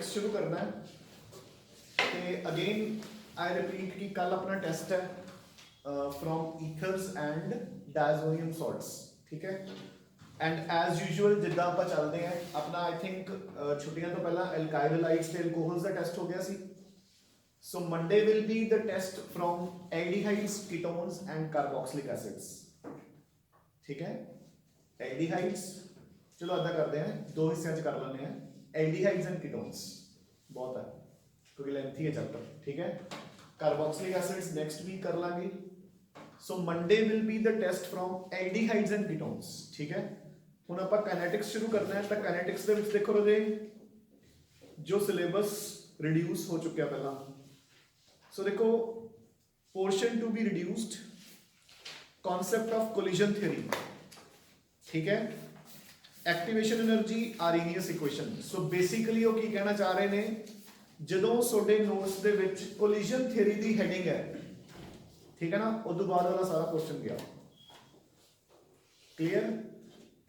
Kinetics शुरू करना है। तो अगेन आई रिपीट कि कल अपना टेस्ट है from ethers and diazonium salts, ठीक है। एंड एज यूजुअल जिद्दां आपां चलते हैं अपना, आई थिंक छुट्टियां तो पहला एल्काइल हैलाइड्स ते अल्कोहल्स का टेस्ट हो गया सी। So Monday will be the test from aldehydes, ketones and carboxylic acids, ठीक है। एल्डिहाइड्स चलो अदा करते हैं, दो हिस्सों च कर लेंगे हैं, एल्डिहाइड्स एंड कीटोन्स बहुत है क्योंकि लेंथी है चैप्टर, ठीक है। कार्बोक्सिलिक एसिड्स नेक्स्ट वीक कर लांगे। So Monday will be the test from aldehydes and ketones, ठीक है। हुण आपां काइनेटिक्स शुरू करना है। तो काइनेटिक्स दे विच देखो रे जो सिलेबस रिड्यूस हो चुका पहला, सो देखो portion to be reduced, concept of collision theory, ठीक है। Activation energy, Arrhenius equation. So basically वो की कहना चाह रहे हैं, जदों सोडे नोट्स दे विच कोलिजन थ्योरी दी हेडिंग है, ठीक है ना, उस बाद वाला सारा क्वेश्चन गया क्लियर।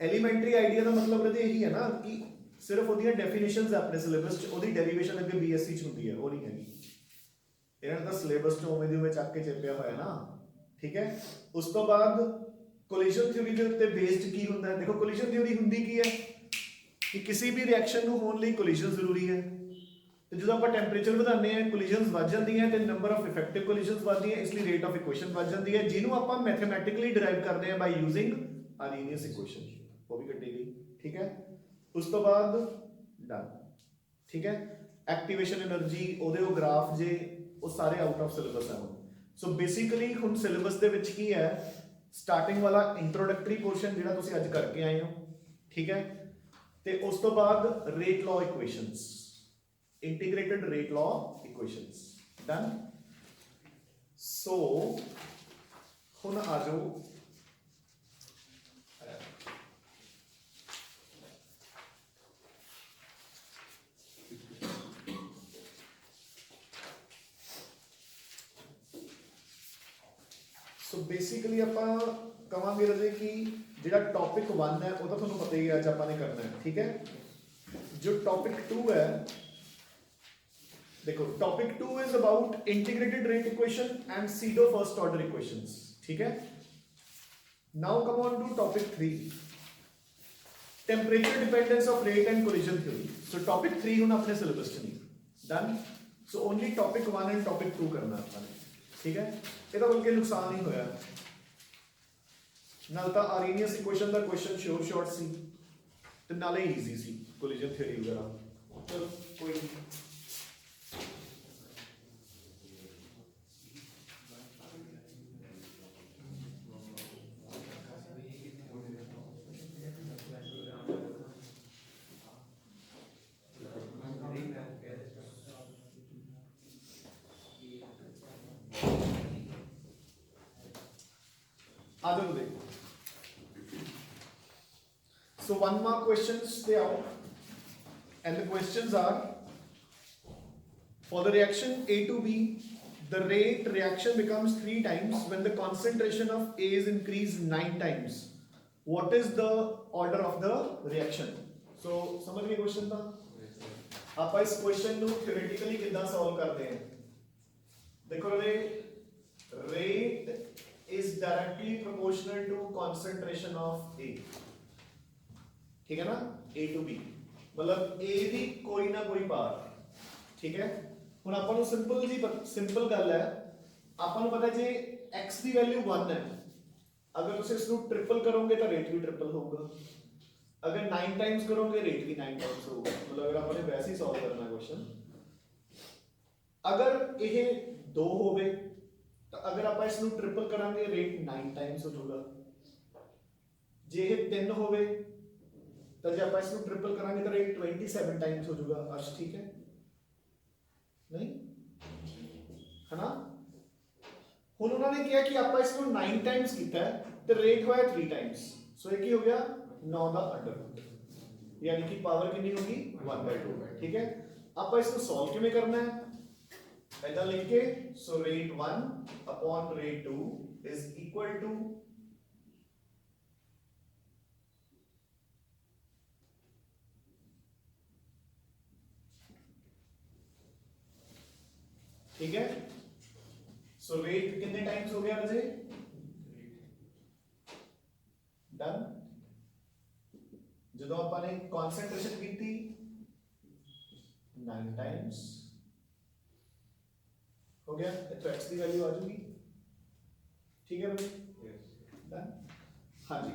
एलीमेंट्री आइडिया का मतलब यही है ना कि सिर्फ वो डेफिनेशंस अपने सिलेबस च, ओदी डेरिवेशन अगे बीएससी च होंदी है, वो नहीं हैगी। इन्होंने तो सिलेबस च उवें दी उवें चक के चेपिया होया ना, ठीक है। उस तो बाद कोलिजन थ्योरी के उत्ते बेस्ड की हुंदा है। देखो कोलिजन थ्योरी हुंदी की है कि किसी भी रिएक्शन नूं होण लई कोलिजन जरूरी है। तो जो आप टैंपरेचर बढ़ाते हैं कोलिजन्स बढ़ जाती हैं, तो नंबर ऑफ इफेक्टिव कोलिजन्स बढ़ती हैं, इसलिए रेट ऑफ इक्वेशन बढ़ जाती है, जिन्होंने आप मैथमेटिकली डिराइव करते हैं बाय यूजिंग आर्रीनियस इक्वेशन, वो भी कटी गई, ठीक है। उस तो बाद डन, ठीक है। एक्टिवेशन एनर्जी ओदे ग्राफ जे वो सारे आउट ऑफ सिलेबस है। सो बेसिकली हुण सिलेबस दे विच की है, स्टार्टिंग वाला इंट्रोडक्टरी पोर्शन जिहड़ा तुसीं अज करके आए हो, ठीक है। ते उस तो बाद rate law equations, integrated rate law equations, done. So हुण आ जाओ सो बेसिकली आपां कहांगे रजे कि जिहड़ा टॉपिक 1 है वो तो तुहानूं पता ही है, अज आपां ने करना है, ठीक है। जो टॉपिक 2 है, देखो topic 2 is about integrated rate equation and pseudo first order equations, ठीक है। Now come on to topic 3, temperature dependence of rate and collision theory. So topic 3 हुण अपने सिलेबस च नहीं, done. So only topic 1 and topic 2 करना आपने, ठीक है। ਇਹਦਾ ਬਲਕਿ ਨੁਕਸਾਨ ਨਹੀਂ ਹੋਇਆ, ਨਾਲ ਤਾਂ ਆਰਰੀਨੀਅਸ ਇਕੁਏਸ਼ਨ ਦਾ ਕੁਐਸਚਨ ਸ਼ੋਰ ਸ਼ਾਰਟ ਸੀ ਤੇ ਨਾਲੇ ਈਜ਼ੀ ਸੀ ਕੋਲੀਜਨ ਥਿਊਰੀ ਵਗੈਰਾ। ਚਲੋ ਕੋਈ ਨਹੀਂ, आ जाओ देखो। So 1 mark questions stay out, and the questions are, for the reaction A to B, the rate reaction becomes 3 times when the concentration of A is increased 9 times. What is the order of the reaction? So समझ गए question था। आप इस question को theoretically कितना solve करते हैं, देखो रे rate is directly proportional to concentration of A, ठीक है ना, A to B मतलब A दी कोई ना कोई पार, ठीक है। हुण आपां नूं सिंपल गल है, आपां नूं पता जे x की वैल्यू 1 है, अगर तुसीं इसनूं ट्रिपल करोगे तो रेट भी ट्रिपल होगा, अगर 9 टाइम्स करोगे रेट भी 9 टाइम्स होगा। मतलब अगर आपने वैसे ही सॉल्व करना क्वेश्चन, अगर यह 2 होवे तो अगर आप इसनूं ट्रिपल करांगे रेट 9 टाइम्स हो जाएगा, जे ये 3 होवे तो जे आप इसनूं ट्रिपल करांगे तो रेट 27 टाइम्स हो जाएगा। अर्श ठीक है नहीं है ना। हुण उन्होंने कहा कि आप इसनूं 9 टाइम्स कीता है तो रेट होया 3 टाइम्स, सो ये की हो गया 9 का अंडर रूट, यानी कि पावर कितनी होगी 1/2, ठीक है। आप इसको सॉल्व किवें करना है, ऐसा लिख के, so rate 1 upon rate 2 is equal to ठीक है। सो रेट कितने टाइम्स हो गया बजे? डन। जो ਆਪਾਂ ਨੇ concentration ਕੀਤੀ 9 टाइम्स हो गया, तो x की वैल्यू आ जाएगी, ठीक है भाई, डन। हाँ जी।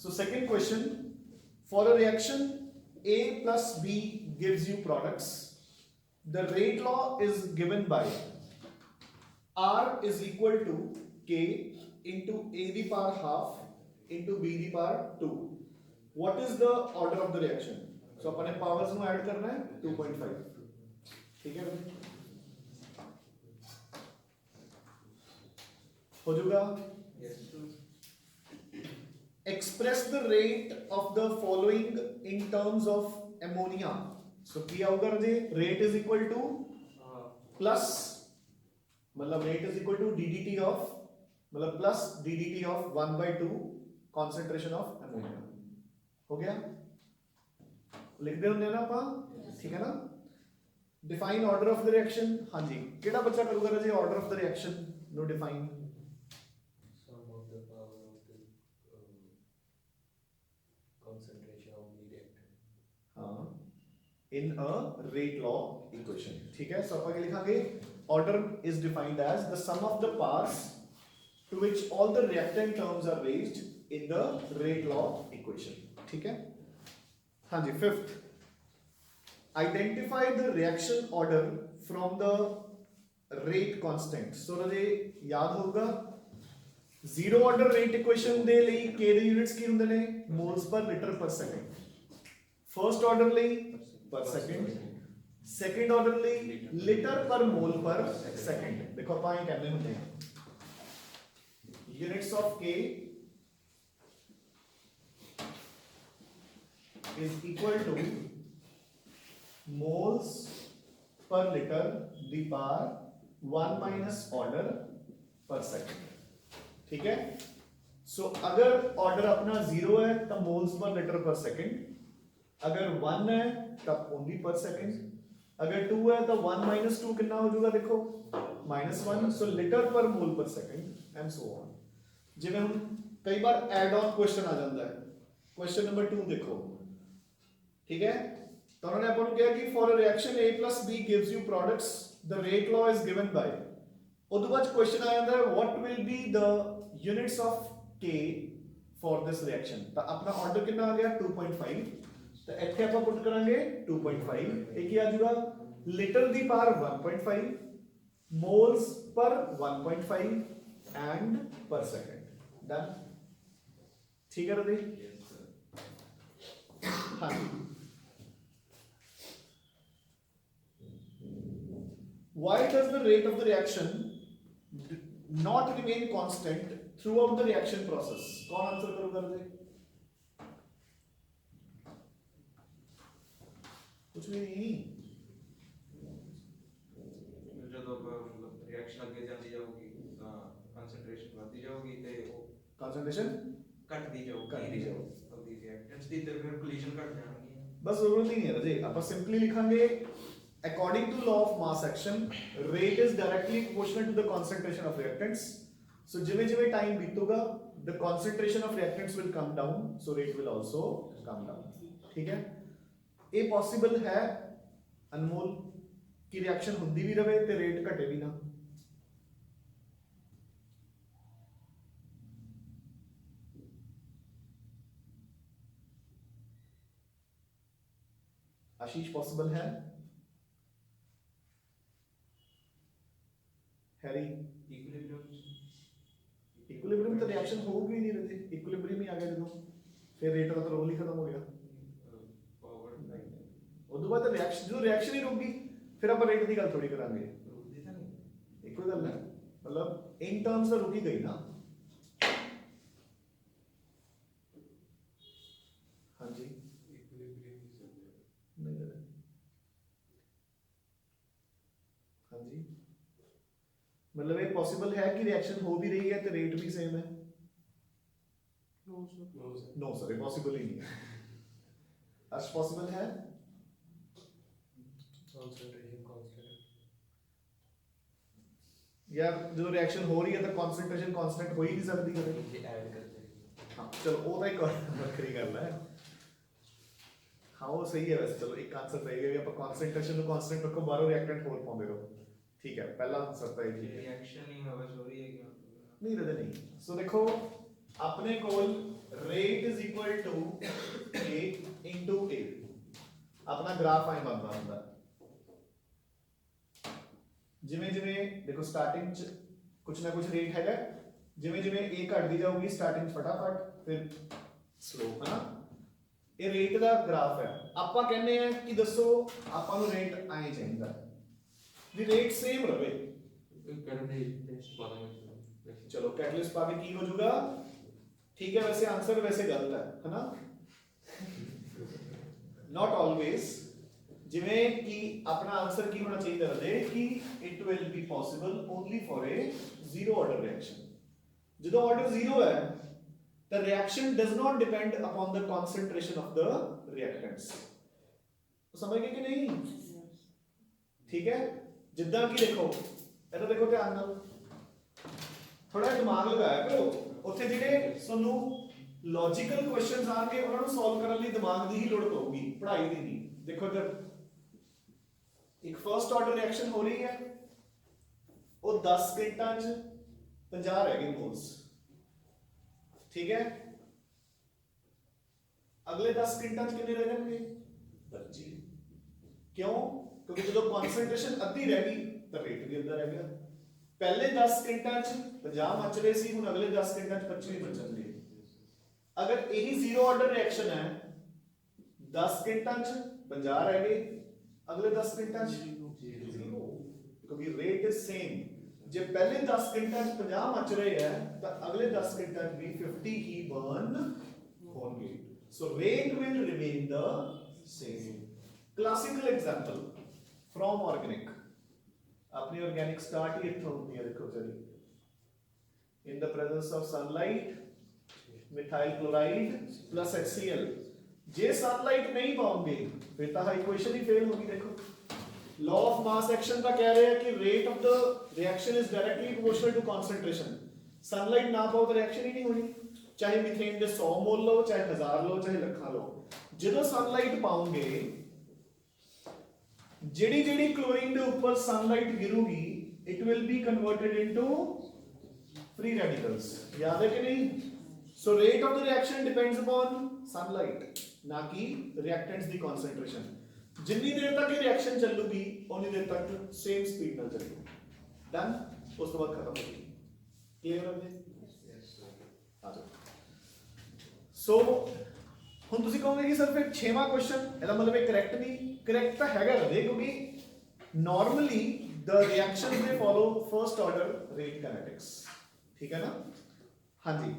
So second question, for a reaction A plus B gives you products, the rate law is given by R is equal to K into A the power half into B the power 2. What is the order of the reaction? So अपने powers ਨੂੰ add करना है 2.5, ठीक है भाई, हो जाएगा। Express the rate of the following in terms of ammonia. So क्या होगा जी? Rate is equal to plus, मतलब rate is equal to DDT of, मतलब plus DDT of 1/2 concentration of ammonia। हो गया, लिख दे होंगे ना आप, ठीक है ना। Define order of the reaction, हाँ जी, केड़ा बच्चा करूंगा राजे ऑर्डर ऑफ द रिएक्शन नो define? Sum of the power of the concentration of the reactant. हाँ, in a rate law equation, ठीक है। सो अपन लिखांगे order is defined as the sum of the parts to which all the reactant terms are raised in the rate law equation, ठीक है। हाँ जी, fifth, identify the reaction order from the rate constant. So राजे याद होगा zero order rate equation दे ਲਈ k ਦੇ ਯੂਨਿਟਸ ਕੀ ਹੁੰਦੇ ਨੇ? ਮੋਲਸ ਪਰ ਲੀਟਰ ਪਰ ਸੈਕਿੰਡ। ਫਰਸਟ ਆਰਡਰ ਲਈ पर सेकंड, सेकंड ऑर्डर ਲਈ ਲੀਟਰ ਪਰ ਮੋਲ ਪਰ ਸੈਕਿੰਡ। ਦੇਖੋ ਆਪਾਂ ਇਹ ਕਹਿੰਦੇ ਹੁੰਦੇ ਆ units of k is equal to moles per liter the power 1 minus order per second, ठीक है। सो अगर ऑर्डर अपना 0 है तो मोल्स पर लीटर पर सेकंड, अगर 1 है तब ओनली पर सेकंड, अगर 2 है तो 1 minus 2 कितना हो जाएगा? देखो -1, सो लीटर पर मोल पर सेकंड एंड सो ऑन। जिवें हम कई बार एड ऑन क्वेश्चन आ जाता है, क्वेश्चन नंबर 2 देखो, ठीक है। तो उन्होंने अपन क्या कि for a reaction A plus B gives you products, the rate law is given by, उदो बाद क्वेश्चन आ जाता है what will be the units of K for this reaction. तो अपना ऑर्डर कितना आ गया 2.5, तो ਇੱਥੇ ਆਪਾਂ ਪੁੱਟ ਕਰਾਂਗੇ 2.5, ਇਹ ਕੀ ਆ ਜਾਊਗਾ litre the power 1.5, moles per 1.5 and पर सेकंड। डन, ठीक है रवि? हाँ, why does the rate of the reaction not remain constant throughout the reaction process? कौन आंसर करोगे रवि? कुछ भी नहीं, ਜਦੋਂ ਮਤਲਬ ਰਿਐਕਸ਼ਨ ਅੱਗੇ ਜਾਂਦੀ ਜਾਊਗੀ ਤਾਂ ਕਨਸੈਂਟਰੇਸ਼ਨ ਵਧਦੀ ਜਾਊਗੀ ਤੇ ਉਹ कंसंट्रेशन ਘਟਦੀ ਘਟਦੀ ਜਾਊਗੀ ਜਾਊਗੀ। ਉਹਦੀ ਰਿਐਕਟੈਂਟਸ ਦੀ ਤੇ ਫਿਰ ਕੋਲੀਜਨ ਘਟ ਜਾਣਗੀਆਂ। बस जरूरत ही नहीं है रजे, आप simply लिखांगे according to law of mass action rate is directly proportional to the concentration of reactants, so जिवे जिवे टाइम बीतूगा the concentration of reactants will come down, so rate will also come down, ठीक है। ये possible है अनमोल की reaction होंदी भी रहे ते रेट घटे भी ना? आशीष पॉसिबल है? हैरी इक्विलिब्रियम तो रिएक्शन होगी नहीं रहती, इक्विलिब्रियम ही आ गया जो फिर रेट का तो रोल ही खत्म हो गया। उस बाद रिएक्शन जो रिएक्शन ही रुक गई फिर आप रेट की गल थोड़ी करांगे, एक कोई गल है, मतलब इन टर्म्स तो रुक ही गई ना। हाँ जी, नहीं है। हाँ जी, मतलब ये पॉसिबल है कि रिएक्शन हो भी रही है तो रेट भी सेम है? नो सर, ये पॉसिबल ही नहीं है। अर्श पॉसिबल है? Concentration constant. यार जो रिएक्शन हो रही है तो कॉन्सेंट्रेशन कांस्टेंट हो ही नहीं सकती कभी। ये ऐड करते हैं। हाँ चलो वो तो एक ਵੱਖਰੀ ਗੱਲ ਹੈ। हाँ वो सही है वैसे, चलो एक आंसर सही है, ਆਪਾਂ ਕਨਸੈਂਟ੍ਰੇਸ਼ਨ ਨੂੰ ਕਾਂਸਟੈਂਟ ਰੱਖੋ, ਬਾਹਰੋਂ ਰਿਐਕਟੈਂਟ ਹੋਰ ਪਾਉਂਦੇ ਰਹੋ, ਠੀਕ ਹੈ ਪਹਿਲਾ ਆਨਸਰ ਤਾਂ ਇਹ ਠੀਕ ਹੈ। ਰਿਐਕਸ਼ਨ ਹੀ ਹਵਾ ਹੋ ਰਹੀ ਹੈ ਕਿ नहीं रहे नहीं। सो देखो अपने कोल rate is equal to A into A, अपना ग्राफ आई बनता ਹੁੰਦਾ ਜਿਵੇਂ ਜਿਵੇਂ ਦੇਖੋ ਸਟਾਰਟਿੰਗ ਚ ਕੁਛ ਨਾ ਕੁਛ ਰੇਟ ਹੈਗਾ, ਜਿਵੇਂ ਜਿਵੇਂ A ਘਟਦੀ ਜਾਊਗੀ ਸਟਾਰਟਿੰਗ ਚ ਫਟਾਫਟ ਫਿਰ ਸਲੋਪ ਹੈ ਨਾ, ਇਹ ਰੇਟ ਦਾ ਗ੍ਰਾਫ ਹੈ। ਆਪਾਂ ਕਹਿੰਦੇ ਆ ਕਿ ਦੱਸੋ ਆਪਾਂ ਨੂੰ ਰੇਟ ਐਂ ਚਾਹੀਦਾ ਵੀ ਰੇਟ ਸੇਮ ਰਵੇ। करंट टेस्ट पाना है। चलो कैटलिस्ट पा के की हो जाएगा, ठीक है वैसे आंसर वैसे गलत है ना, नॉट ऑलवेज। जिवें कि अपना आंसर की होना चाहिए रहे कि it will be possible only for a zero order reaction. जो ऑर्डर जीरो है the reaction does not depend upon the concentration of the reactants। समझ गए कि नहीं? ठीक है जिद्दां कि देखो ਇਹਦਾ ਦੇਖੋ ਧਿਆਨ ਨਾਲ ਥੋੜਾ ਦਿਮਾਗ ਲਗਾਇਆ ਕਰੋ, ਉੱਥੇ ਜਿਹੜੇ ਤੁਹਾਨੂੰ ਲੌਜੀਕਲ ਕੁਐਸਚਨਸ ਆਣਗੇ ਉਹਨਾਂ ਨੂੰ ਸੋਲਵ ਕਰਨ ਲਈ ਦਿਮਾਗ ਦੀ ਹੀ ਲੋੜ ਪਊਗੀ, ਪੜ੍ਹਾਈ ਦੀ ਨਹੀਂ। ਦੇਖੋ ਇੱਧਰ ਇੱਕ ਫਰਸਟ ਆਰਡਰ ਰਿਐਕਸ਼ਨ ਹੋ ਰਹੀ ਹੈ, ਉਹ 10 ਸਕਿੰਟਾਂ 'ਚ 50 ਰਹਿ ਗਏ ਮੋਲਸ, ਠੀਕ ਹੈ। ਅਗਲੇ 10 ਸਕਿੰਟਾਂ 'ਚ ਕਿੰਨੇ ਰਹਿ ਜਾਣਗੇ? 25। ਕਿਉਂ? ਕਿਉਂਕਿ ਜਦੋਂ ਕਨਸੈਂਟ੍ਰੇਸ਼ਨ ਅੱਧੀ ਰਹਿ ਗਈ ਤਾਂ ਰੇਟ ਵੀ ਅੱਧਾ ਰਹਿ ਗਿਆ। ਪਹਿਲੇ 10 ਸਕਿੰਟਾਂ 'ਚ 50 ਮਚ ਰਹੇ ਸੀ, ਹੁਣ ਅਗਲੇ 10 ਸਕਿੰਟਾਂ 'ਚ 25 ਹੀ ਬਚਣਗੇ। ਅਗਰ ਇਹੀ ਜ਼ੀਰੋ ਆਰਡਰ ਰਿਐਕਸ਼ਨ ਹੈ, 10 ਸਕਿੰਟਾਂ 'ਚ 50 ਰਹਿ ਗਏ, ਅਗਲੇ 10 ਸਕਿੰਟਾਂ 'ਚ 0, ਕਿਉਂਕਿ ਰੇਟ ਇਜ਼ ਸੇਮ। ਜੇ ਪਹਿਲੇ 10 ਸਕਿੰਟਾਂ 'ਚ 50 ਮਚ ਰਹੇ ਹੈ ਤਾਂ ਅਗਲੇ 10 ਸਕਿੰਟਾਂ 'ਚ ਵੀ 50 ਹੀ ਬਰਨ ਹੋਣਗੇ। So rate will remain the same. Classical example from organic, अपनी ऑर्गेनिक स्टार्ट ही इतना होती है, देखो चलिए, in the presence of sunlight methyl chloride plus HCl, जे सनलाइट नहीं पाओगे फिर तो इक्वेशन ही फेल होगी। देखो लॉ ऑफ मास एक्शन का कह रहे हैं कि rate of the reaction is directly proportional to concentration. Sunlight ना पाओ तो रिएक्शन ही नहीं होनी, चाहे मीथेन के 100 मोल लो, चाहे 1000 लो, चाहे लखा लो। जो सनलाइट पाओगे, ਜਿਹੜੀ ਜਿਹੜੀ क्लोरीन ਦੇ ਉੱਪਰ sunlight गिरूगी it will be converted into free radicals। याद है कि नहीं? so rate of the reaction depends upon sunlight, ना कि reactants ਦੀ concentration। जितनी देर तक ये रिएक्शन चलूगी उतनी देर तक सेम स्पीड ਨਾਲ ਚੱਲੂਗੀ। डन? ਉਸ ਤੋਂ ਬਾਅਦ ਖਤਮ ਹੋ ਗਈ। ਕਲੀਅਰ ਹੋ ਗਿਆ? ਆ ਜਾਓ। ਸੋ ਹੁਣ ਤੁਸੀਂ ਕਹੋਗੇ ਕਿ ਸਰ ਫਿਰ 6ਵਾਂ ਕੁਐਸਚਨ ਇਹਦਾ ਮਤਲਬ ਇਹ ਕਰੈਕਟ ਨਹੀਂ। ਕਰੈਕਟ ਤਾਂ ਹੈਗਾ ਰਹੇ, ਕਿਉਂਕਿ ਨਾਰਮਲੀ ਦ ਰਿਐਕਸ਼ਨਸ ਦੇ ਫੋਲੋ ਫਰਸਟ ਆਰਡਰ ਰੇਟ ਕਾਈਨੈਟਿਕਸ, ਠੀਕ ਹੈ ਨਾ। ਹਾਂਜੀ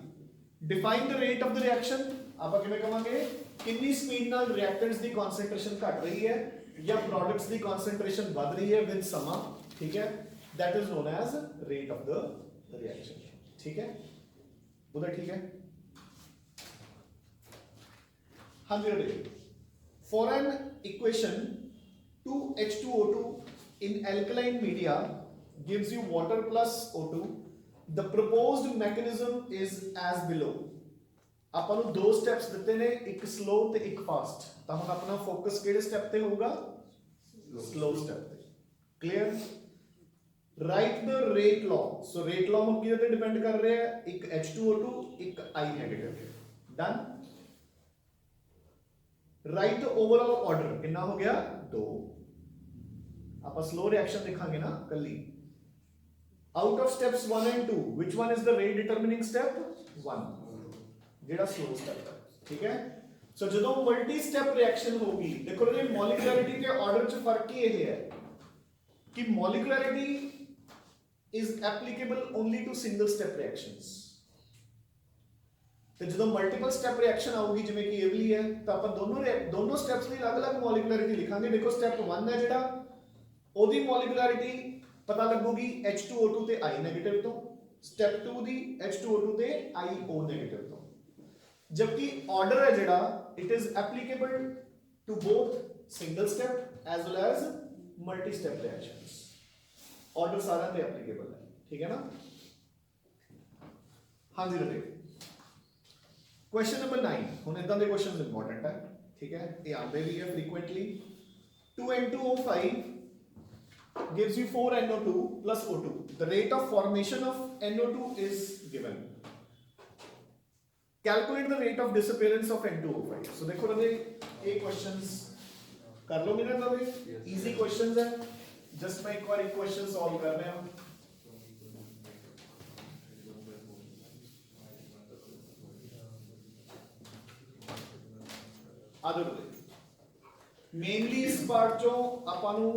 define the rate of the reaction, ਆਪਾਂ ਕਿਵੇਂ ਕਵਾਂਗੇ? ਕਿੰਨੀ ਸਪੀਡ ਨਾਲ ਰਿਐਕਟੈਂਟਸ ਦੀ ਕਨਸੈਂਟ੍ਰੇਸ਼ਨ ਘਟ ਰਹੀ ਹੈ ਜਾਂ ਪ੍ਰੋਡਕਟਸ ਦੀ ਕਨਸੈਂਟ੍ਰੇਸ਼ਨ ਵੱਧ ਰਹੀ ਹੈ ਵਿਦ ਸਮਾਂ, ਠੀਕ ਹੈ। that is known as rate of the reaction, ठीक है उधर, ठीक है। हाँ जी, for an equation 2H2O2 in alkaline media gives you water plus O2, the proposed mechanism is as below। ਆਪਾਂ ਨੂੰ ਦੋ ਸਟੈਪਸ ਦਿੱਤੇ ਨੇ, ਇੱਕ ਸਲੋ ਤੇ ਇੱਕ ਫਾਸਟ, ਤਾਂ ਹੁਣ ਆਪਣਾ ਫੋਕਸ ਕਿਹੜੇ ਸਟੈਪ ਤੇ ਹੋਊਗਾ? ਸਲੋ ਸਟੈਪ ਤੇ। Clear? Right the rate law. So rate law हम किधर पे डिपेंड कर रहे हैं? एक H2O2 एक I negative. Done? Right the overall order कितना हो गया? 2। आप स्लो रिएक्शन दिखाएंगे ना कल ही। Out of steps 1 and 2 which one is the rate determining step? 1, जेड़ा स्लो स्टेप है, ठीक है। सो ਜਦੋਂ मल्टी स्टेप रिएक्शन होगी, देखो ये मॉलिक्युलरिटी के ऑर्डर च फर्क ही ये है कि मॉलिक्युलरिटी is applicable only to single step reactions। ਤੇ ਜਦੋਂ ਮਲਟੀਪਲ ਸਟੈਪ ਰਿਐਕਸ਼ਨ ਆਊਗੀ ਜਿਵੇਂ ਕਿ ਇਹ ਵਾਲੀ ਹੈ, ਤਾਂ ਆਪਾਂ ਦੋਨੋਂ ਸਟੈਪਸ ਲਈ ਅਲੱਗ-ਅਲੱਗ ਮੋਲੀਕੁਲੈਰਿਟੀ ਲਿਖਾਂਗੇ। ਦੇਖੋ ਸਟੈਪ 1 ਹੈ ਜਿਹੜਾ, ਉਹਦੀ ਮੋਲੀਕੁਲੈਰਿਟੀ ਪਤਾ ਲੱਗੂਗੀ H2O2 ਤੇ I ਨੈਗੇਟਿਵ ਤੋਂ, ਸਟੈਪ 2 ਦੀ H2O2 ਤੇ IO ਨੈਗੇਟਿਵ ਤੋਂ। ਜਦਕਿ ਆਰਡਰ ਹੈ ਜਿਹੜਾ, it is applicable to both single step as well as multi step reactions. Order सारा पे एप्लीकेबल है, ठीक है ना? हाँ जी रते क्वेश्चन नंबर 9 ਹੁਣ ਇਦਾਂ ਦੇ क्वेश्चंस इंपॉर्टेंट है ठीक है ये आते भी है frequently 2N2O5 gives you 4NO2 plus O2 the rate of formation of NO2 is given calculate the rate of disappearance of N2O5 so देखो रते ये क्वेश्चंस कर लो मेरा रते इजी क्वेश्चंस है जस्ट मैं एक बार एक क्वेश्चन सॉल्व कर रहे हैं आदर मेनली इस पार्ट चो ਆਪਾਂ ਨੂੰ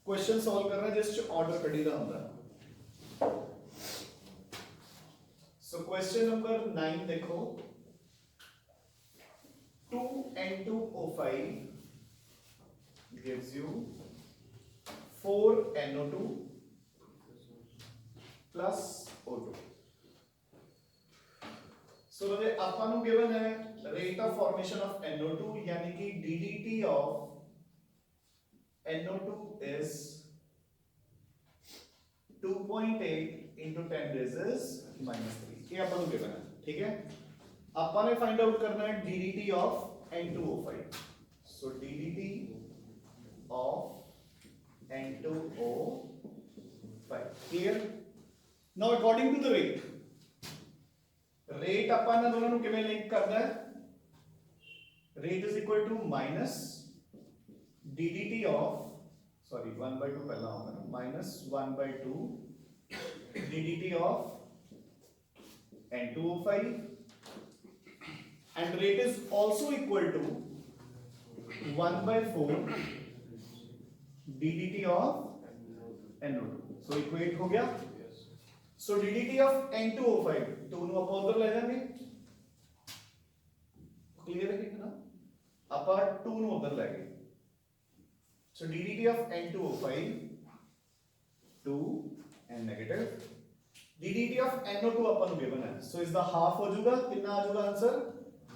क्वेश्चन सॉल्व करना जिस च ऑर्डर कढ़ी दा हुंदा सो क्वेश्चन नंबर 9 देखो 2N2O5 gives you 4NO2 plus O2 so so, ਆਪਾਂ ਨੂੰ गिवन है rate of formation of NO2 यानी कि DDT of NO2 is 2.8 into 10 raised minus 3 ये अपन को गिवन है ठीक है अपन ने फाइंड आउट करना है DDT of N2O5 so DDT of N2O5 clear now according to the rate अपन ने दोनों को किवें लिंक करना है rate is equal to minus DDT of sorry 1/2 पहला होगा ना minus 1/2 DDT of N2O5 and rate is also equal to 1/4 DDT of NO2 so equate हो गया so DDT of N2O5 2 ਨੂੰ ਆਪਾਂ ਉਧਰ ਲੈ ਜਾਵਾਂਗੇ क्लियर है ना ਆਪਾਂ 2 ਨੂੰ ਉਧਰ ਲੈ ਗਏ so DDT of N2O5 2 and negative DDT of NO2 ਆਪਾਂ ਨੂੰ given है so ਇਸ ਦਾ ਹਾਫ ਹੋ ਜਾਊਗਾ ਕਿੰਨਾ ਆ ਜਾਊਗਾ answer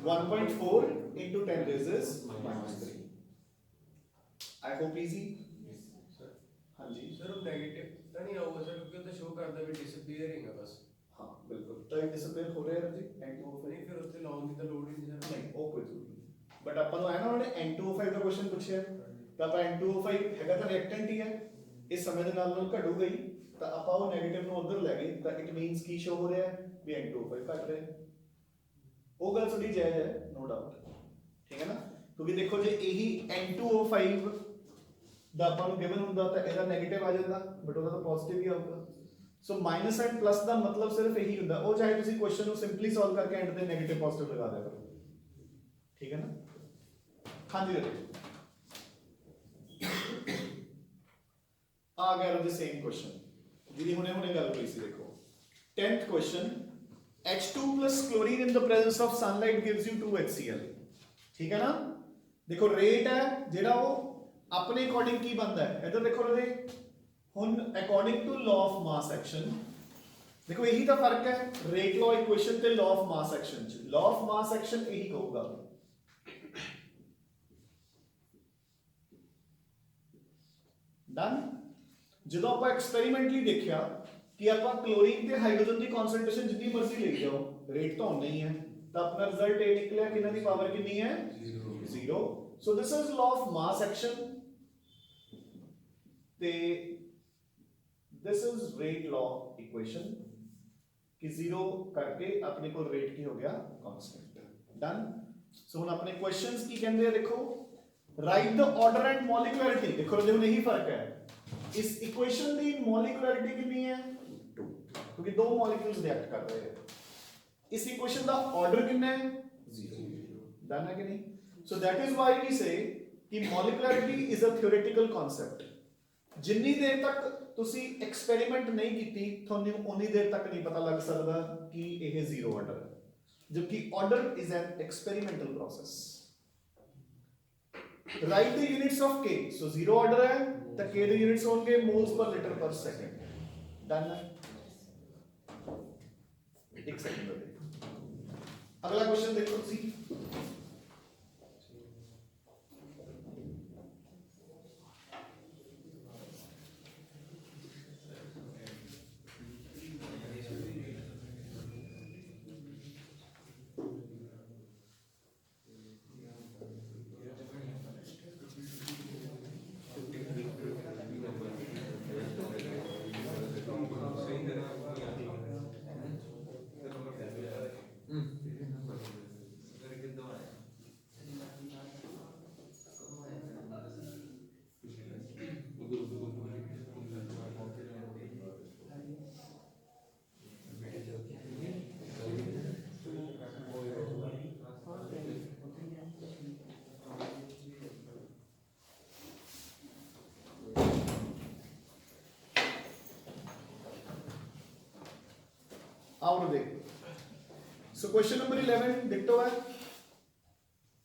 1.4 into 10 raised minus 3 I hope easy हाँ जी सर वो नेगेटिव तो नहीं आऊगा सर क्योंकि तो शो करता है डिसअपीयरिंग है बस हाँ बिल्कुल तो ये डिसअपीयर हो रहा है जी N2O5 नहीं फिर उससे लॉन्ग की तो लोड ही नहीं सर नहीं ਉਹ ਕੋਈ ਜ਼ਰੂਰੀ ਨਹੀਂ ਬਟ ਆਪਾਂ ਨੂੰ ਆਇਆ ਨਾ ਉਹਨੇ N2O5 ਦਾ ਕੁਐਸਚਨ ਪੁੱਛਿਆ ਤਾਂ ਆਪਾਂ N2O5 ਹੈਗਾ ਤਾਂ ਰਿਐਕਟੈਂਟ ਹੀ ਹੈ ਇਸ ਸਮੇਂ ਦੇ ਨਾਲ ਘਟੂਗਾ ਹੀ ਤਾਂ ਆਪਾਂ ਉਹ 네ਗੇਟਿਵ ਨੂੰ ਉਧਰ ਲੈ ਗਏ ਤਾਂ ਇਟ ਮੀਨਸ ਕੀ ਸ਼ੋ ਹੋ ਰਿਹਾ ਹੈ ਵੀ N2O5 ਘਟ ਰਿਹਾ ਹੈ ਉਹ ਗੱਲ ਥੋੜੀ ਜਾਇਜ਼ ਹੈ ਨੋ ਡਾਊਟ ਠੀਕ ਹੈ ਨਾ ਕਿਉਂਕਿ ਦੇਖੋ ਜੇ ਇਹੀ N2O5 ਦਾ ਆਪਾਂ ਨੂੰ ਗਿਵਨ ਹੁੰਦਾ ਤਾਂ ਇਹਦਾ 네ਗੇਟਿਵ ਆ ਜਾਂਦਾ ਬਟ ਉਹਦਾ ਤਾਂ ਪੋਜ਼ਿਟਿਵ ਹੀ ਆਊਗਾ ਸੋ ਮਾਈਨਸ ਐਂਡ ਪਲੱਸ ਦਾ ਮਤਲਬ ਸਿਰਫ ਇਹੀ ਹੁੰਦਾ ਉਹ ਚਾਹੇ ਤੁਸੀਂ ਕੁਐਸਚਨ ਨੂੰ ਸਿੰਪਲੀ ਸੋਲਵ ਕਰਕੇ ਐਂਡ ਤੇ 네ਗੇਟਿਵ ਪੋਜ਼ਿਟਿਵ ਲਗਾ ਦਿਆ ਕਰੋ ਠੀਕ ਹੈ ਨਾ ਹਾਂਜੀ ਰਤੇ ਆ ਗਿਆ ਰਤੇ ਸੇਮ ਕੁਐਸਚਨ ਜਿਹਦੀ ਹੁਣੇ ਗੱਲ ਹੋਈ ਸੀ ਦੇਖੋ 10th question H2 plus chlorine in the presence of sunlight gives you 2HCl ठीक है ना देखो रेट है ਜਿਹੜਾ ਉਹ अपने अकॉर्डिंग की बनता है इधर देखो रते हुन according to law of mass action देखो यही तो फर्क है रेट लॉ इक्वेशन ते लॉ ऑफ मास एक्शन च लॉ ऑफ मास एक्शन यही कहूगा डन ਜਦੋਂ ਆਪਾਂ ਐਕਸਪੈਰੀਮੈਂਟਲੀ ਦੇਖਿਆ ਕਿ ਆਪਾਂ ਕਲੋਰੀਨ ਤੇ ਹਾਈਡਰੋਜਨ ਦੀ ਕਨਸੈਂਟ੍ਰੇਸ਼ਨ ਜਿੰਨੀ ਮਰਜ਼ੀ ਲਈ ਜਾਓ ਰੇਟ ਤਾਂ ਨਹੀਂ ਹੈ ਤਾਂ ਆਪਣਾ ਰਿਜ਼ਲਟ ਇਹ ਨਿਕਲਿਆ ਕਿ ਇਹਨਾਂ ਦੀ ਪਾਵਰ ਕਿੰਨੀ ਹੈ 0 so this is law of mass action ਤੇ this is rate law equation कि 0 करके अपने को रेट की हो गया कांस्टेंट डन सो ਹੁਣ ਆਪਣੇ क्वेश्चंस ਕੀ ਕਹਿੰਦੇ ਆ ਦੇਖੋ राइट द ऑर्डर एंड मॉलिक्युलरिटी देखो देखो यही फर्क है इस इक्वेशन की मॉलिक्युलरिटी कितनी है 2 क्योंकि दो मॉलिक्यूल्स रिएक्ट कर रहे हैं इस इक्वेशन का ऑर्डर कितना है 0 डन है कि नहीं so that is why we say कि molecularity is a theoretical concept जिन्नी देर तक ਤੁਸੀਂ एक्सपेरिमेंट नहीं कीती ਤੁਹਾਨੂੰ उन्नी देर तक नहीं पता लग सकता कि यह 0 ऑर्डर है जबकि order is an experimental process right the units of k so 0 order है तो k the units होंगे moles per liter per second done है एक सेकंड अगला क्वेश्चन देखो सी आओ रजे। सो क्वेश्चन नंबर 11 डिक्टो है,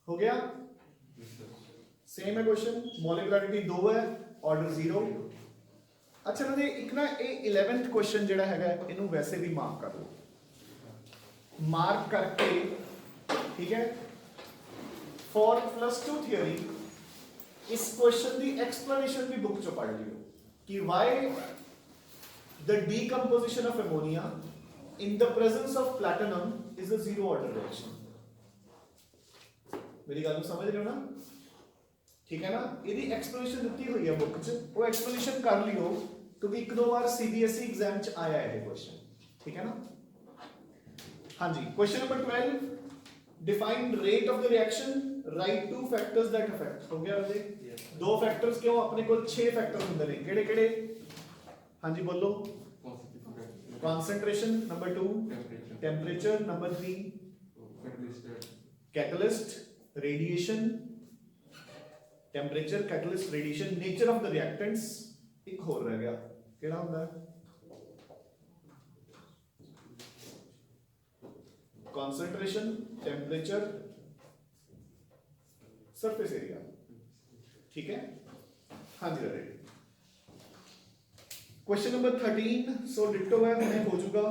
हो गया, सेम है क्वेश्चन, मॉलिकुलरिटी 2 है, ऑर्डर 0। अच्छा रजे एक ना ये 11th क्वेश्चन जेड़ा हैगा इनू वैसे भी मार्क कर लो, मार्क करके, ठीक है, फॉर +2 थियरी इस क्वेश्चन की एक्सप्लेनेशन भी बुक चो पढ़ लियो कि why the decomposition of ammonia in the presence of platinum is a zero order reaction. मेरी गल समझ रहे हो ना, ठीक है ना, यदि एक्सप्लेनेशन दी हुई है बुक च, वो एक्सप्लेनेशन कर लियो क्योंकि एक दो बार सीबीएसई एग्जाम च आया है ये क्वेश्चन, ठीक है ना। हाँ जी, question number 12, define rate of the reaction, write two factors that affect. हो गया राजे, दो फैक्टर्स क्यों, अपने को 6 फैक्टर होंगे ने, केड़े केड़े, हाँ जी बोलो, concentration, number 2 temperature, number 3 catalyst, radiation, temperature, catalyst, radiation, nature of the reactants, एक होर रह गया, केड़ा होंदा है, कॉन्सेंट्रेशन, टेम्परेचर, सरफेस एरिया, ठीक है। हाँ जी राइट। क्वेश्चन नंबर 13 सो डिक्टो है, मैंने हो चुका।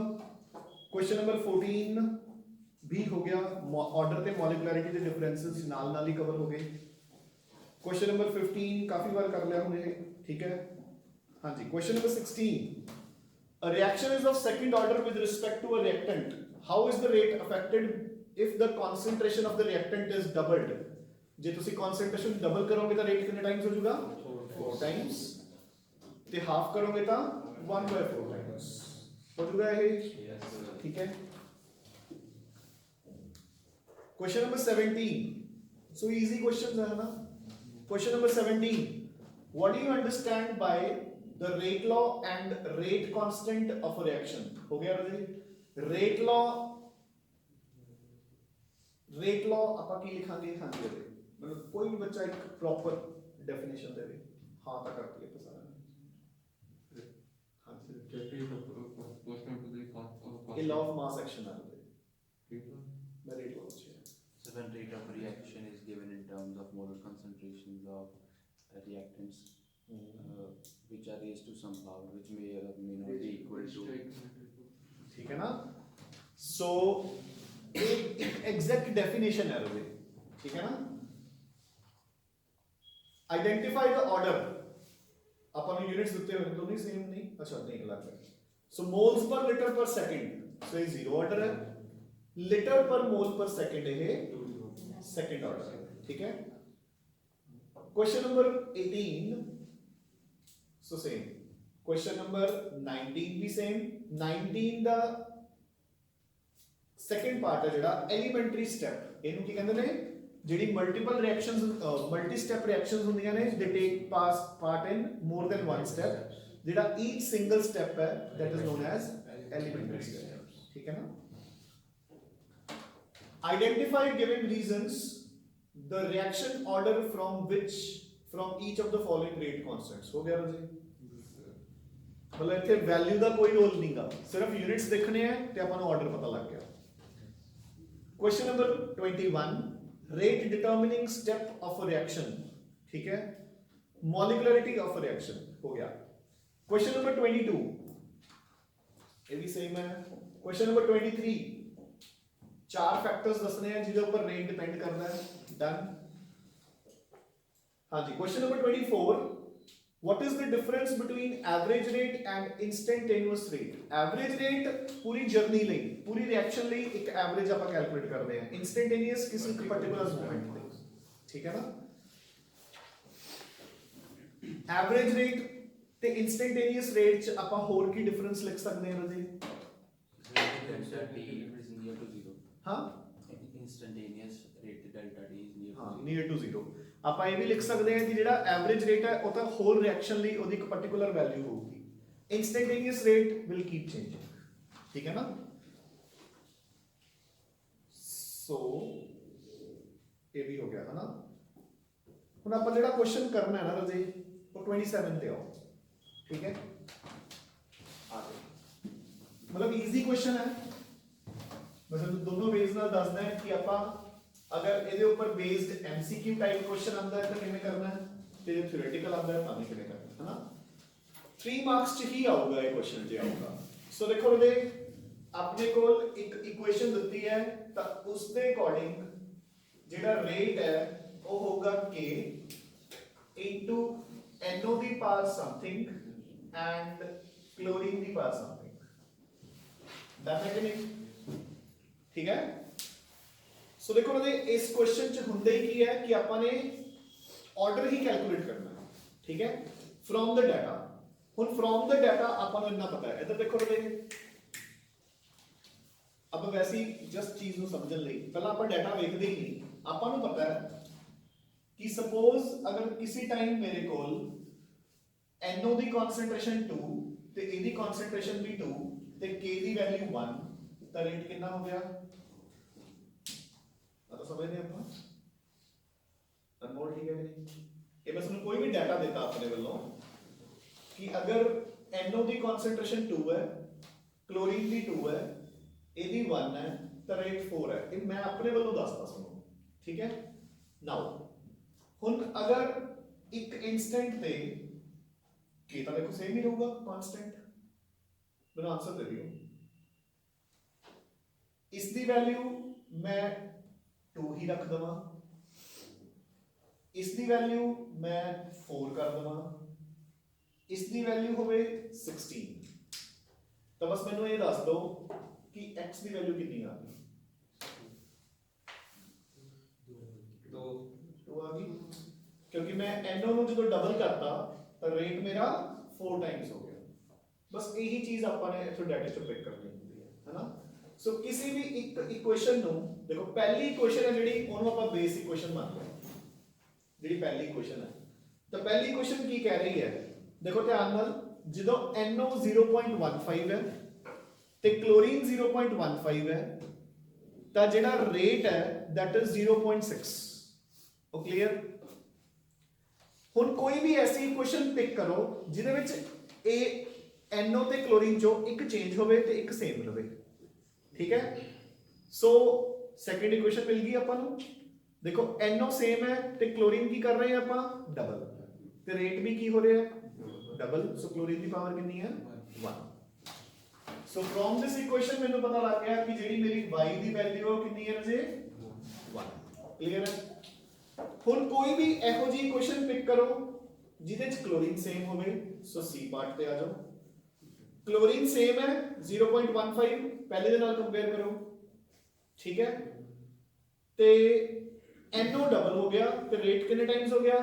क्वेश्चन नंबर 14 भी हो गया, ऑर्डर ते मॉलिकुलरिटी के डिफरेंसेस नाल ही कवर हो गए। क्वेश्चन नंबर 15 काफी बार कर लिया हमने, ठीक है। हाँ जी, question number 16, a reaction is of second order with respect to a reactant, how is the rate affected if the concentration of the reactant is doubled। जे तुसी concentration डबल करोगे तो रेट कितने टाइम्स हो जाएगा, 4 टाइम्स, ते half करोगे तो 1/4 times हो जाएगा ये, ठीक है। Question number 17, so easy questions है ना। Question number 17, what do you understand by the rate law and rate constant of a reaction. हो गया राजी, रेट लॉ आपा की लिखांगे, हाँ जी मतलब कोई भी बच्चा एक प्रॉपर डेफिनेशन दे, हाँ तक करती है पसंद, हाँ ये लॉ ऑफ मास एक्शन है मैं रेट लॉ अच्छी है। So when rate of reaction is given in terms of molar concentrations of reactants, which are raised to some power, which may or may not be equal to, ठीक है ना। सो एक exact definition है रोबे, ठीक है ना। Identify the order, upon units दिते हुए तो नहीं सेम नहीं, अच्छा नहीं अलग है। सो मोल्स पर लीटर पर सेकंड, सो ये जीरो ऑर्डर है, लीटर पर मोल पर सेकंड है सेकंड ऑर्डर है, ठीक है। Question number 18 so same, question number 19 भी सेम। 19 दा सेकंड पार्ट है जेड़ा एलिमेंटरी स्टेप, इनू की कहंदे ने, जेडी multiple reactions multi step reactions होंदियां ने, they take part in more than one step, जेड़ा ईच सिंगल स्टेप है that is known as elementary step, ठीक है ना। Identify given reasons the reaction order from each of the following rate constants। हो गया राजी, मतलब इथे वैल्यू का कोई रोल नहीं गा, सिर्फ यूनिट्स देखने हैं ते अपन ऑर्डर पता लग गया। Question number 21, rate determining step of a reaction, ठीक है, मॉलिकुलरिटी ऑफ अ रिएक्शन हो गया। क्वेश्चन नंबर 22 ये भी सेम है। क्वेश्चन नंबर 23, 4 फैक्टर्स दसने हैं जिसके ऊपर रेट डिपेंड करना है, डन। हाँ जी, question number 24, what is the difference between average rate and instantaneous rate. Average rate पूरी जर्नी ਲਈ, पूरी रिएक्शन ਲਈ एक एवरेज ਆਪਾਂ कैलकुलेट करते हैं, इंस्टेंटेनियस किसी पर्टिकुलर मोमेंट पे, ठीक है ना। एवरेज रेट ਤੇ इंस्टेंटेनियस रेट ਚ ਆਪਾਂ ਹੋਰ ਕੀ डिफरेंस लिख सकते हैं राजे। delta T is near to zero. हाँ Instantaneous rate delta T is near to हाँ zero. Near two zero. ਆਪਾਂ ਇਹ ਵੀ ਲਿਖ ਸਕਦੇ ਹਾਂ ਕਿ ਜਿਹੜਾ ਐਵਰੇਜ ਰੇਟ ਹੈ ਉਹ ਤਾਂ ਹੋਰ ਰਿਐਕਸ਼ਨ ਲਈ ਉਹਦੀ ਇੱਕ ਪਾਰਟਿਕੂਲਰ ਵੈਲਿਊ ਹੋਊਗੀ, ਇੰਸਟੈਂਟੇਨੀਅਸ ਰੇਟ ਵਿਲ ਕੀਪ ਚੇਂਜਿੰਗ, ਠੀਕ ਹੈ ਨਾ। ਸੋ ਇਹ ਵੀ ਹੋ ਗਿਆ ਹੈ ਨਾ। ਹੁਣ ਆਪਾਂ ਜਿਹੜਾ ਕੁਐਸਚਨ ਕਰਨਾ ਹੈ ਨਾ ਰਾਜੇ ਉਹ 27 ਤੇ ਆਓ, ठीक है। मतलब इजी क्वेश्चन है, मैं ਤੁਹਾਨੂੰ ਦੋਨੋਂ ਵੇਜ਼ ਨਾਲ ਦੱਸਦਾ ਕਿ ਆਪਾਂ ਅਗਰ ਇਹਦੇ ਉੱਪਰ ਬੇਸਡ ਐਮਸੀਕਿਊ ਟਾਈਪ ਕੁਐਸਚਨ ਆਂਦਾ ਹੈ ਤਾਂ ਕਿਵੇਂ ਕਰਨਾ ਹੈ ਤੇ ਥਿਓਰੇਟੀਕਲ ਆਂਦਾ ਹੈ ਤਾਂ ਵੀ ਕਿਵੇਂ ਕਰਨਾ ਹੈ ਨਾ 3 ਮਾਰਕਸ ਚ ਹੀ ਆਊਗਾ ਇਹ ਕੁਐਸਚਨ ਜੇ ਆਊਗਾ ਸੋ ਦੇਖੋ ਇਹਦੇ ਆਪਣੇ ਕੋਲ ਇੱਕ ਇਕੁਏਸ਼ਨ ਦਿੱਤੀ ਹੈ ਤਾਂ ਉਸ ਦੇ ਅਕੋਰਡਿੰਗ ਜਿਹੜਾ ਰੇਟ ਹੈ ਉਹ ਹੋਊਗਾ k into NO the power something and chlorine the power something done ਹੈ ਕਿ ਨਹੀਂ ਠੀਕ ਹੈ ਸੋ ਦੇਖੋ ਇਹਦੇ ਇਸ ਕੁਐਸਚਨ ਚ ਹੁੰਦਾ ਹੀ ਕੀ ਹੈ ਕਿ ਆਪਾਂ ਨੇ ਆਰਡਰ ਹੀ ਕੈਲਕੂਲੇਟ ਕਰਨਾ ਹੈ ਠੀਕ ਹੈ ਫਰੋਮ ਦ ਡਾਟਾ ਹੁਣ ਫਰੋਮ ਦ ਡਾਟਾ ਆਪਾਂ ਨੂੰ ਇੰਨਾ ਪਤਾ ਹੈ ਇੱਧਰ ਦੇਖੋ ਇਹਦੇ ਆਪਾਂ ਵੈਸੇ ਹੀ ਜਸਟ ਚੀਜ਼ ਨੂੰ ਸਮਝਣ ਲਈ ਪਹਿਲਾਂ ਆਪਾਂ ਡਾਟਾ ਵੇਖਦੇ ਹੀ ਨਹੀਂ ਆਪਾਂ ਨੂੰ ਪਤਾ ਹੈ ਕਿ ਸਪੋਜ਼ ਅਗਰ ਕਿਸੇ ਟਾਈਮ ਮੇਰੇ ਕੋਲ NO ਦੀ ਕਨਸੈਂਟ੍ਰੇਸ਼ਨ 2 ਤੇ ਇਹਦੀ ਕਨਸੈਂਟ੍ਰੇਸ਼ਨ ਵੀ 2 ਤੇ K ਦੀ ਵੈਲਿਊ 1 ਤਾਂ ਰੇਟ ਕਿੰਨਾ ਹੋ ਗਿਆ ਤਾਂ ਸਮਝਦੇ ਆਪਾਂ ਅਨਮੋਲ ਠੀਕ ਹੈ ਕਿ ਨਹੀਂ ਇਹ ਬਸ ਨੂੰ ਕੋਈ ਵੀ ਡਾਟਾ ਦਿੱਤਾ ਆਪਣੇ ਵੱਲੋਂ ਕਿ ਅਗਰ NO ਦੀ ਕਨਸੈਂਟ੍ਰੇਸ਼ਨ 2 ਹੈ ਕਲੋਰੀਨ ਦੀ 2 ਹੈ ਇਹਦੀ 1 ਹੈ ਤਾਂ ਰੇਟ 4 ਹੈ ਇਹ ਮੈਂ ਆਪਣੇ ਵੱਲੋਂ ਦੱਸਦਾ ਤੁਹਾਨੂੰ ਠੀਕ ਹੈ ਨਾਓ ਹੁਣ ਅਗਰ ਇੱਕ ਇਨਸਟੈਂਟ ਤੇ k ਤਾਂ ਦੇਖੋ ਸੇਮ ਹੀ ਰਹੂਗਾ ਕਾਂਸਟੈਂਟ ਮੈਨੂੰ ਆਨਸਰ ਦੇ ਦਿਓ ਇਸ ਦੀ ਵੈਲਿਊ ਮੈਂ 2 ਹੀ ਰੱਖ ਦਵਾਂ ਇਸ ਦੀ ਵੈਲਿਊ ਮੈਂ 4 ਕਰ ਦਵਾਂ ਇਸ ਦੀ ਵੈਲਿਊ ਹੋਵੇ 16 ਤਾਂ ਬਸ ਮੈਨੂੰ ਇਹ ਦੱਸ ਦਿਓ ਕਿ x ਦੀ ਵੈਲਿਊ ਕਿੰਨੀ ਆ ਗਈ 2 ਆ ਗਈ क्योंकि मैं NO ਨੂੰ ਜਦੋਂ ਡਬਲ ਕਰਤਾ ਤਾਂ ਰੇਟ ਮੇਰਾ 4 ਟਾਈਮਸ ਹੋ ਗਿਆ ਬਸ ਇਹੀ ਚੀਜ਼ ਆਪਾਂ ਨੇ ਇਥੋਂ ਡਾਟਾ ਚੋਂ ਪਿਕ ਕਰਨੀ ਹੁੰਦੀ ਹੈ ਹੈਨਾ ਸੋ ਕਿਸੇ ਵੀ ਇੱਕ ਇਕੁਏਸ਼ਨ ਨੂੰ ਦੇਖੋ ਪਹਿਲੀ ਇਕੁਏਸ਼ਨ ਹੈ ਜਿਹੜੀ ਉਹਨੂੰ ਆਪਾਂ ਬੇਸ ਇਕੁਏਸ਼ਨ ਮੰਨਦੇ ਹਾਂ ਜਿਹੜੀ ਪਹਿਲੀ ਇਕੁਏਸ਼ਨ ਹੈ ਤਾਂ ਪਹਿਲੀ ਇਕੁਏਸ਼ਨ ਕੀ ਕਹਿ ਰਹੀ ਹੈ ਦੇਖੋ ਧਿਆਨ ਨਾਲ ਜਦੋਂ NO 0.15 ਹੈ ਤੇ ਕਲੋਰੀਨ 0.15 ਹੈ ਤਾਂ ਜਿਹੜਾ ਰੇਟ ਹੈ that is 0.6 ਉਹ ਕਲੀਅਰ ਹੁਣ ਕੋਈ ਵੀ ਐਸੀ ਇਕੁਏਸ਼ਨ ਪਿਕ ਕਰੋ ਜਿਹਦੇ ਵਿੱਚ ਇਹ NO ਤੇ ਕਲੋਰੀਨ ਚੋਂ ਇੱਕ ਚੇਂਜ ਹੋਵੇ ਤੇ ਇੱਕ ਸੇਮ ਰਹੇ ਠੀਕ ਹੈ ਸੋ ਸੈਕੰਡ ਇਕੁਏਸ਼ਨ ਮਿਲ ਗਈ ਆਪਾਂ ਨੂੰ ਦੇਖੋ NO ਸੇਮ ਹੈ ਤੇ ਕਲੋਰੀਨ ਕੀ ਕਰ ਰਹੇ ਆ ਆਪਾਂ ਡਬਲ ਤੇ ਰੇਟ ਵੀ ਕੀ ਹੋ ਰਿਹਾ ਡਬਲ ਸੋ ਕਲੋਰੀਨ ਦੀ ਪਾਵਰ ਕਿੰਨੀ ਹੈ 1 ਸੋ ਫਰੋਮ ਦਿਸ ਇਕੁਏਸ਼ਨ ਮੈਨੂੰ ਪਤਾ ਲੱਗ ਗਿਆ ਕਿ ਜਿਹੜੀ ਮੇਰੀ y ਦੀ ਵੈਲਿਊ ਹੈ ਉਹ ਕਿੰਨੀ ਹੈ ਰਾਜੇ 1 ਕਲੀਅਰ ਹੈ ਹੁਣ ਕੋਈ ਵੀ ਇਹੋ ਜਿਹੀ ਇਕੁਏਸ਼ਨ ਪਿਕ ਕਰੋ ਜਿਹਦੇ ਚ ਕਲੋਰੀਨ ਸੇਮ ਹੋਵੇ ਸੋ C ਪਾਰਟ ਤੇ ਆ ਜਾਓ ਕਲੋਰੀਨ ਸੇਮ ਹੈ 0.15 ਪਹਿਲੇ ਦੇ ਨਾਲ ਕੰਪੇਅਰ ਕਰੋ ਠੀਕ ਹੈ ਤੇ NO ਡਬਲ ਹੋ ਗਿਆ ਤੇ ਰੇਟ ਕਿੰਨੇ ਟਾਈਮਸ ਹੋ ਗਿਆ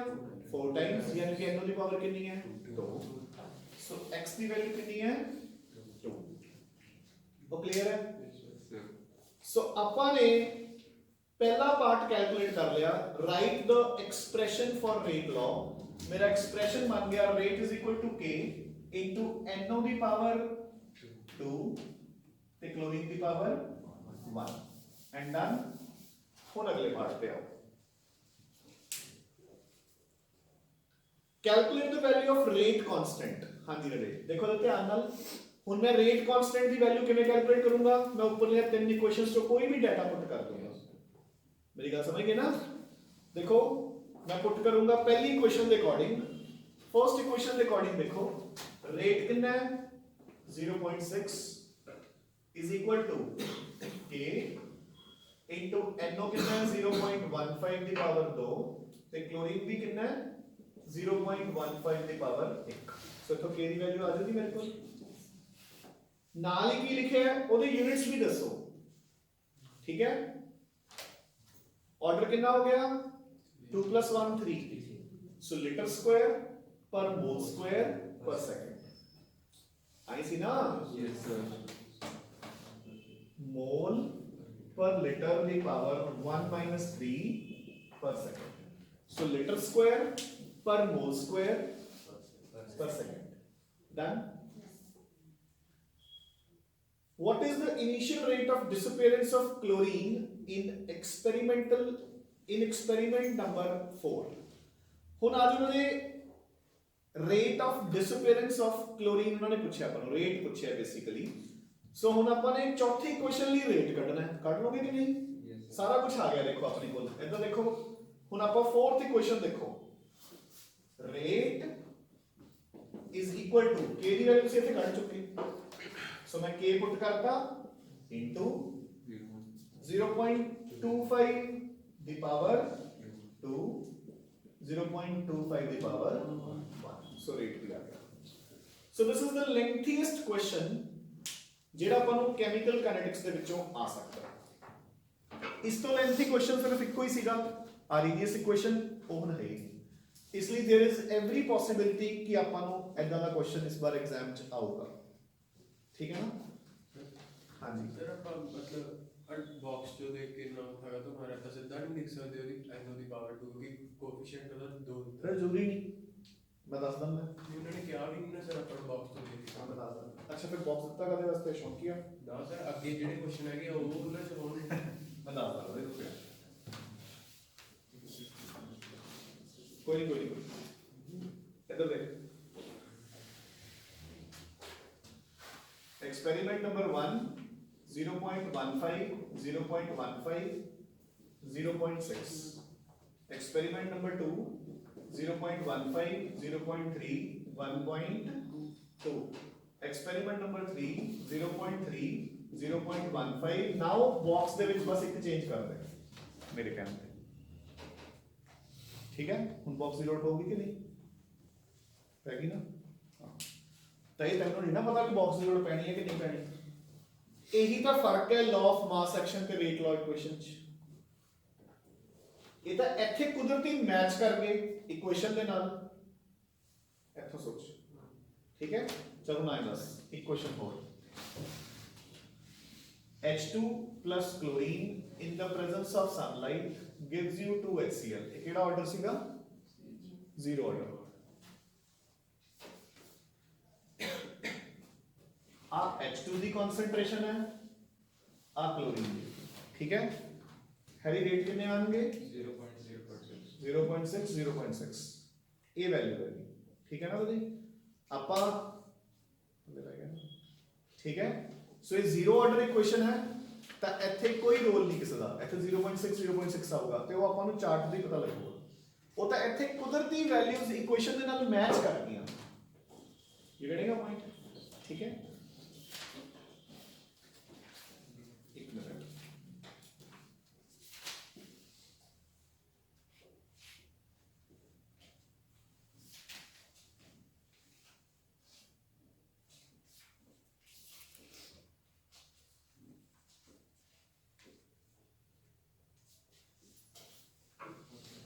4 ਟਾਈਮਸ ਯਾਨੀ ਕਿ NO ਦੀ ਪਾਵਰ ਕਿੰਨੀ ਹੈ 2 ਸੋ x ਦੀ ਵੈਲਿਊ ਕਿੰਨੀ ਹੈ 2 ਉਹ ਕਲੀਅਰ ਹੈ ਸੋ ਆਪਾਂ ਨੇ पहला पार्ट कैलकुलेट कर लिया right the expression for rate law मेरा एक्सप्रेशन बन गया rate is equal to k into NO दी पावर 2 ते क्लोरीन दी पावर 1 एंड डन हुन अगले पार्ट पे आओ calculate the value of rate constant हां जी रे देखो तो ध्यान नाल हुन मैं रेट कांस्टेंट दी वैल्यू किवें कैलकुलेट करूंगा मैं ऊपर लिया तीन इक्वेशंस तो कोई भी डाटा पुट कर दूंगा मेरी गल समझ गए ना देखो मैं पुट करूंगा पहली इक्वेशन के अकॉर्डिंग फर्स्ट इक्वेशन के अकॉर्डिंग देखो रेट कितना है 0.6 is equal to k into NO कितना है 0.15 की पावर 2 ते क्लोरीन भी कितना है 0.15 की पावर 1 सो तो k दी वैल्यू आ जाती मेरे को नाल ही की लिखे है ओदे यूनिट्स भी दसो ठीक है ऑर्डर कितना हो गया 2 + 1 3 सो लीटर स्क्वायर पर मोल स्क्वायर पर सेकंड आई सी ना Yes, sir. मोल पर लीटर की पावर 1 - 3 पर सेकंड सो लीटर स्क्वायर पर मोल स्क्वायर पर second done what is the initial rate of disappearance of chlorine in experiment number 4 ਹੁਣ ਅੱਜ ਉਹਨਾਂ ਨੇ rate of disappearance of chlorine ਉਹਨਾਂ ਨੇ ਪੁੱਛਿਆ ਆਪਾਂ ਨੂੰ rate ਪੁੱਛਿਆ ਬੇਸਿਕਲੀ ਸੋ ਹੁਣ ਆਪਾਂ ਨੇ ਚੌਥੀ ਕੁਐਸਚਨ ਲਈ ਰੇਟ ਕੱਢਣਾ ਹੈ, ਕੱਢ ਲਓਗੇ ਕਿ ਨਹੀਂ? Yes, sir. ਸਾਰਾ ਕੁਝ ਆ ਗਿਆ ਦੇਖੋ ਆਪਣੇ ਕੋਲ। ਇੱਧਰ ਦੇਖੋ ਹੁਣ ਆਪਾਂ ਫੋਰਥ ਇਕੁਏਸ਼ਨ ਦੇਖੋ, rate is equal to k the value ਤੁਸੀਂ ਇੱਥੇ ਕੱਢ ਚੁੱਕੇ, ਸੋ ਮੈਂ k ਪੁੱਟ ਕਰਤਾ into 0.25 ਦੀ ਪਾਵਰ 2 0.25 ਦੀ ਪਾਵਰ 1, ਸੋ ਰੇਟ ਵੀ ਆ ਗਿਆ। ਸੋ ਦਿਸ ਇਜ਼ ਦ ਲੈਂਥੀਐਸਟ ਕੁਐਸਚਨ ਜਿਹੜਾ ਆਪਾਂ ਨੂੰ ਕੈਮੀਕਲ ਕਾਈਨੈਟਿਕਸ ਦੇ ਵਿੱਚੋਂ ਆ ਸਕਦਾ ਹੈ। ਇਸ ਤੋਂ ਲੈਂਥੀ ਕੁਐਸਚਨ ਸਿਰਫ ਇੱਕੋ ਹੀ ਸੀਗਾ, ਆਰਡੀਐਸ ਇਕੁਏਸ਼ਨ, ਉਹ ਹੁਣ ਹੈ ਹੀ ਨਹੀਂ। ਇਸ ਲਈ देयर इज एवरी ਪੋਸਿਬਿਲਿਟੀ ਕਿ ਆਪਾਂ ਨੂੰ ਐਦਾਂ ਦਾ ਕੁਐਸਚਨ ਇਸ ਵਾਰ ਐਗਜ਼ਾਮ 'ਚ ਆਊਗਾ, ਠੀਕ ਹੈ ਨਾ? ਹਾਂਜੀ ਸਰ ਆਪਾਂ ਮਤਲਬ ਬਾਕਸ ਜੋ ਦੇਖ ਕੇ ਨਾ ਹੈਗਾ ਤੁਹਾਡਾ ਤਾਂ ਸਿੱਧਾ ਨਹੀਂ ਲਿਖ ਸਕਦੇ ਉਹਦੀ n ਦੀ ਪਾਵਰ 2 ਕਿ ਕੋਐਫੀਸ਼ੀਐਂਟ ਉਹਦਾ 2 ਫਿਰ ਜ਼ਰੂਰੀ ਨਹੀਂ, ਮੈਂ ਦੱਸ ਦਿੰਦਾ। ਉਹਨਾਂ ਨੇ ਕਿਹਾ ਵੀ ਨਹੀਂ ਨਾ ਸਰ ਆਪਾਂ ਬਾਕਸ ਤੋਂ ਦੇਖ ਕੇ ਮੈਂ ਦੱਸ ਦਿੰਦਾ। ਅੱਛਾ ਫਿਰ ਬਾਕਸ ਦਿੱਤਾ ਕਦੇ ਵਾਸਤੇ ਸ਼ੌਂਕੀਆ? ਨਾ ਸਰ ਅੱਗੇ ਜਿਹੜੇ ਕੁਐਸਚਨ ਹੈਗੇ ਉਹ ਉਹਨਾਂ ਚ ਹੋਣਗੇ। ਮੈਂ ਦੱਸ ਦਿੰਦਾ ਦੇਖੋ ਫਿਰ। ਕੋਈ ਨਹੀਂ ਇੱਧਰ ਦੇਖ, experiment number 1 0.15 0.15 0.6, experiment number 2 0.15 0.3 1.2, experiment number 3 0.3 0.15। now box ਦੇ ਵਿੱਚ ਬਸ ਇੱਕ ਚੇਂਜ ਕਰ ਦੇ ਮੇਰੇ ਕਹਿਣ ਤੇ, ਠੀਕ ਹੈ? ਹੁਣ ਬਾਕਸ ਦੀ ਲੋੜ ਪਊਗੀ ਕਿ ਨਹੀਂ? ਪੈਗੀ ਨਾ? ਤਾਂ ਇਹ ਤੈਨੂੰ ਨਹੀਂ ਨਾ ਪਤਾ ਕਿ ਬਾਕਸ ਦੀ ਲੋੜ ਪੈਣੀ ਹੈ ਕਿ ਨਹੀਂ ਪੈਣੀ। ਇਹੀ ਤਾਂ ਫਰਕ ਹੈ ਲਾਅ ਆਫ ਮਾਸ ਐਕਸ਼ਨ ਤੇ ਰੇਟ ਲਾਅ ਇਕੁਏਸ਼ਨ 'ਚ। ਇਹ ਤਾਂ ਇੱਥੇ ਕੁਦਰਤੀ ਮੈਚ ਕਰ ਗਏ ਇਕੁਏਸ਼ਨ ਦੇ ਨਾਲ, ਇੱਥੋਂ ਸੋਚ, ਠੀਕ ਹੈ? ਚਲੋ ਨਾ ਦੱਸ ਇਕੁਏਸ਼ਨ ਹੋਰ, H2 plus chlorine in the presence of sunlight gives you 2HCl। ਇਹ ਕਿਹੜਾ ਆਰਡਰ ਸੀਗਾ? Zero order. ਆ H2 ਦੀ ਕਨਸੈਂਟ੍ਰੇਸ਼ਨ ਹੈ, ਆ ਕਲੋਰੀਨ ਦੀ, ਠੀਕ ਹੈ? ਹੈਰੀ ਰੇਟ ਕਿੰਨੇ ਆਣਗੇ? 0.6 0.6 ਇਹ ਵੈਲਿਊ ਹੈ, ਠੀਕ ਹੈ ਨਾ ਤੁਸੀਂ? ਆਪਾਂ ਠੀਕ ਹੈ? ਸੋ ਇਹ ਜ਼ੀਰੋ ਆਰਡਰ ਇਕੁਏਸ਼ਨ ਹੈ, ਤਾਂ ਇੱਥੇ ਕੋਈ ਰੋਲ ਨਹੀਂ ਕਿਸੇ ਦਾ, ਇੱਥੇ 0.6 0.6 ਆਊਗਾ ਤੇ ਉਹ ਆਪਾਂ ਨੂੰ ਚਾਰਟ ਤੇ ਪਤਾ ਲੱਗੂਗਾ। ਉਹ ਤਾਂ ਇੱਥੇ ਕੁਦਰਤੀ ਵੈਲਿਊਜ਼ ਇਕੁਏਸ਼ਨ ਦੇ ਨਾਲ ਮੈਚ ਕਰ ਗਈਆਂ। You getting a point? ਠੀਕ ਹੈ? ਇੱਕ ਮਿੰਟ,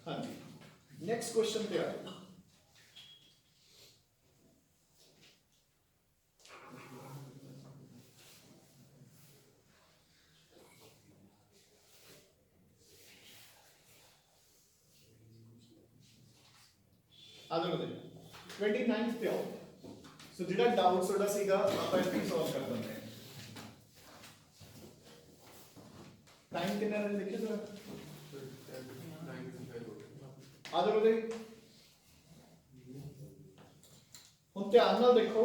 ਹਾਂਜੀ ਨੈਕਸਟ ਕੁਐਸਚਨ ਤੇ ਆ ਜਾਓ। ਆਦਰ ਦੇ 29th ਤੇ ਆਓ। ਸੋ ਜਿਹੜਾ ਡਾਊਟ ਤੁਹਾਡਾ ਸੀਗਾ ਆਪਾਂ ਇੱਥੇ ਸੋਲਵ ਕਰ ਦਿੰਦੇ ਹਾਂ। ਟਾਈਮ ਕਿੰਨਾ ਹੈ ਦੇਖਿਓ ਜਰਾ, ਆਦਰ ਦੇ ਹੁਣ ਧਿਆਨ ਨਾਲ ਦੇਖੋ।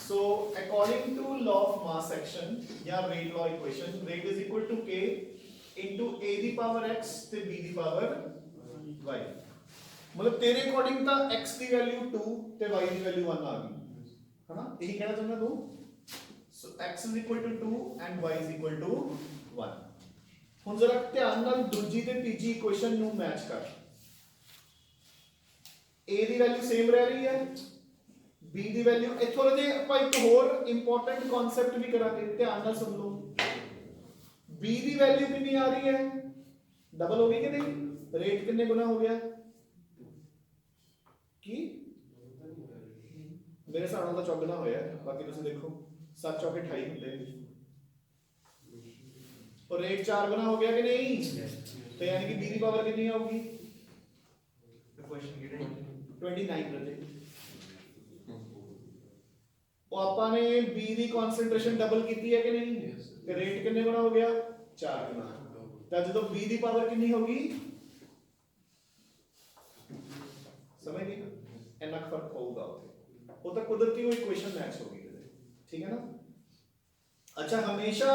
So according to law of mass action या rate law equation, rate is equal to k into a the power x ਤੇ b ਦੀ ਪਾਵਰ y। मतलब तेरे अकॉर्डिंग ਤਾਂ x ਦੀ ਵੈਲਿਊ 2 ਤੇ y ਦੀ ਵੈਲਿਊ 1 ਆ ਗਈ, ਹਨਾ? ਇਹੀ ਕਹਿਣਾ ਚਾਹੁੰਦਾ ਤੂੰ। So x is equal to 2 and y is equal to 1। ਹੁਣ ਜ਼ਰਾ ਧਿਆਨ ਨਾਲ ਦੂਜੀ ਤੇ ਤੀਜੀ ਇਕੁਏਸ਼ਨ ਨੂੰ ਮੈਚ ਕਰ। a ਦੀ ਵੈਲਿਊ ਸੇਮ ਰਹਿ ਰਹੀ ਹੈ, b ਦੀ ਵੈਲਿਊ ਇੱਥੋਂ ਦੇ ਆਪਾਂ ਇੱਕ ਹੋਰ ਇੰਪੋਰਟੈਂਟ ਕਨਸੈਪਟ ਵੀ ਕਰਾਂਗੇ, ਧਿਆਨ ਨਾਲ ਸੁਣ ਲਓ। b ਦੀ ਵੈਲਿਊ ਕਿੰਨੀ ਆ ਰਹੀ ਹੈ? ਡਬਲ ਹੋ ਗਈ ਕਿ ਨਹੀਂ? ਰੇਟ ਕਿੰਨੇ ਗੁਣਾ ਹੋ ਗਿਆ? ਕੀ ਮੇਰੇ ਹਿਸਾਬ ਨਾਲ ਤਾਂ ਚੌਗਣਾ ਹੋਇਆ, ਬਾਕੀ ਤੁਸੀਂ ਦੇਖੋ 7 ਚੌਕੇ 28 ਹੁੰਦੇ ਨੇ, और रेट 4 गुना हो गया कि नहीं? तो यानी कि b की पावर कितनी आऊगी? क्वेश्चन की 29 रजे। वो ਆਪਾਂ ਨੇ b ਦੀ ਕਨਸੈਂਟ੍ਰੇਸ਼ਨ ਡਬਲ ਕੀਤੀ ਹੈ ਕਿ ਨਹੀਂ? ਤੇ ਰੇਟ ਕਿੰਨੇ ਗੁਣਾ ਹੋ ਗਿਆ? 4 ਗੁਣਾ। ਤਾਂ ਜਦੋਂ b ਦੀ ਪਾਵਰ ਕਿੰਨੀ ਹੋਗੀ? ਸਮਝ ਗਏ? ਇੰਨਾ ਫਰਕ ਹੋਊਗਾ ਉੱਥੇ। ਉਹ ਤਾਂ ਕੁਦਰਤੀ ਉਹ ਇਕੁਏਸ਼ਨ ਮੈਚ ਹੋ ਗਈ। ठीक है ना। अच्छा हमेशा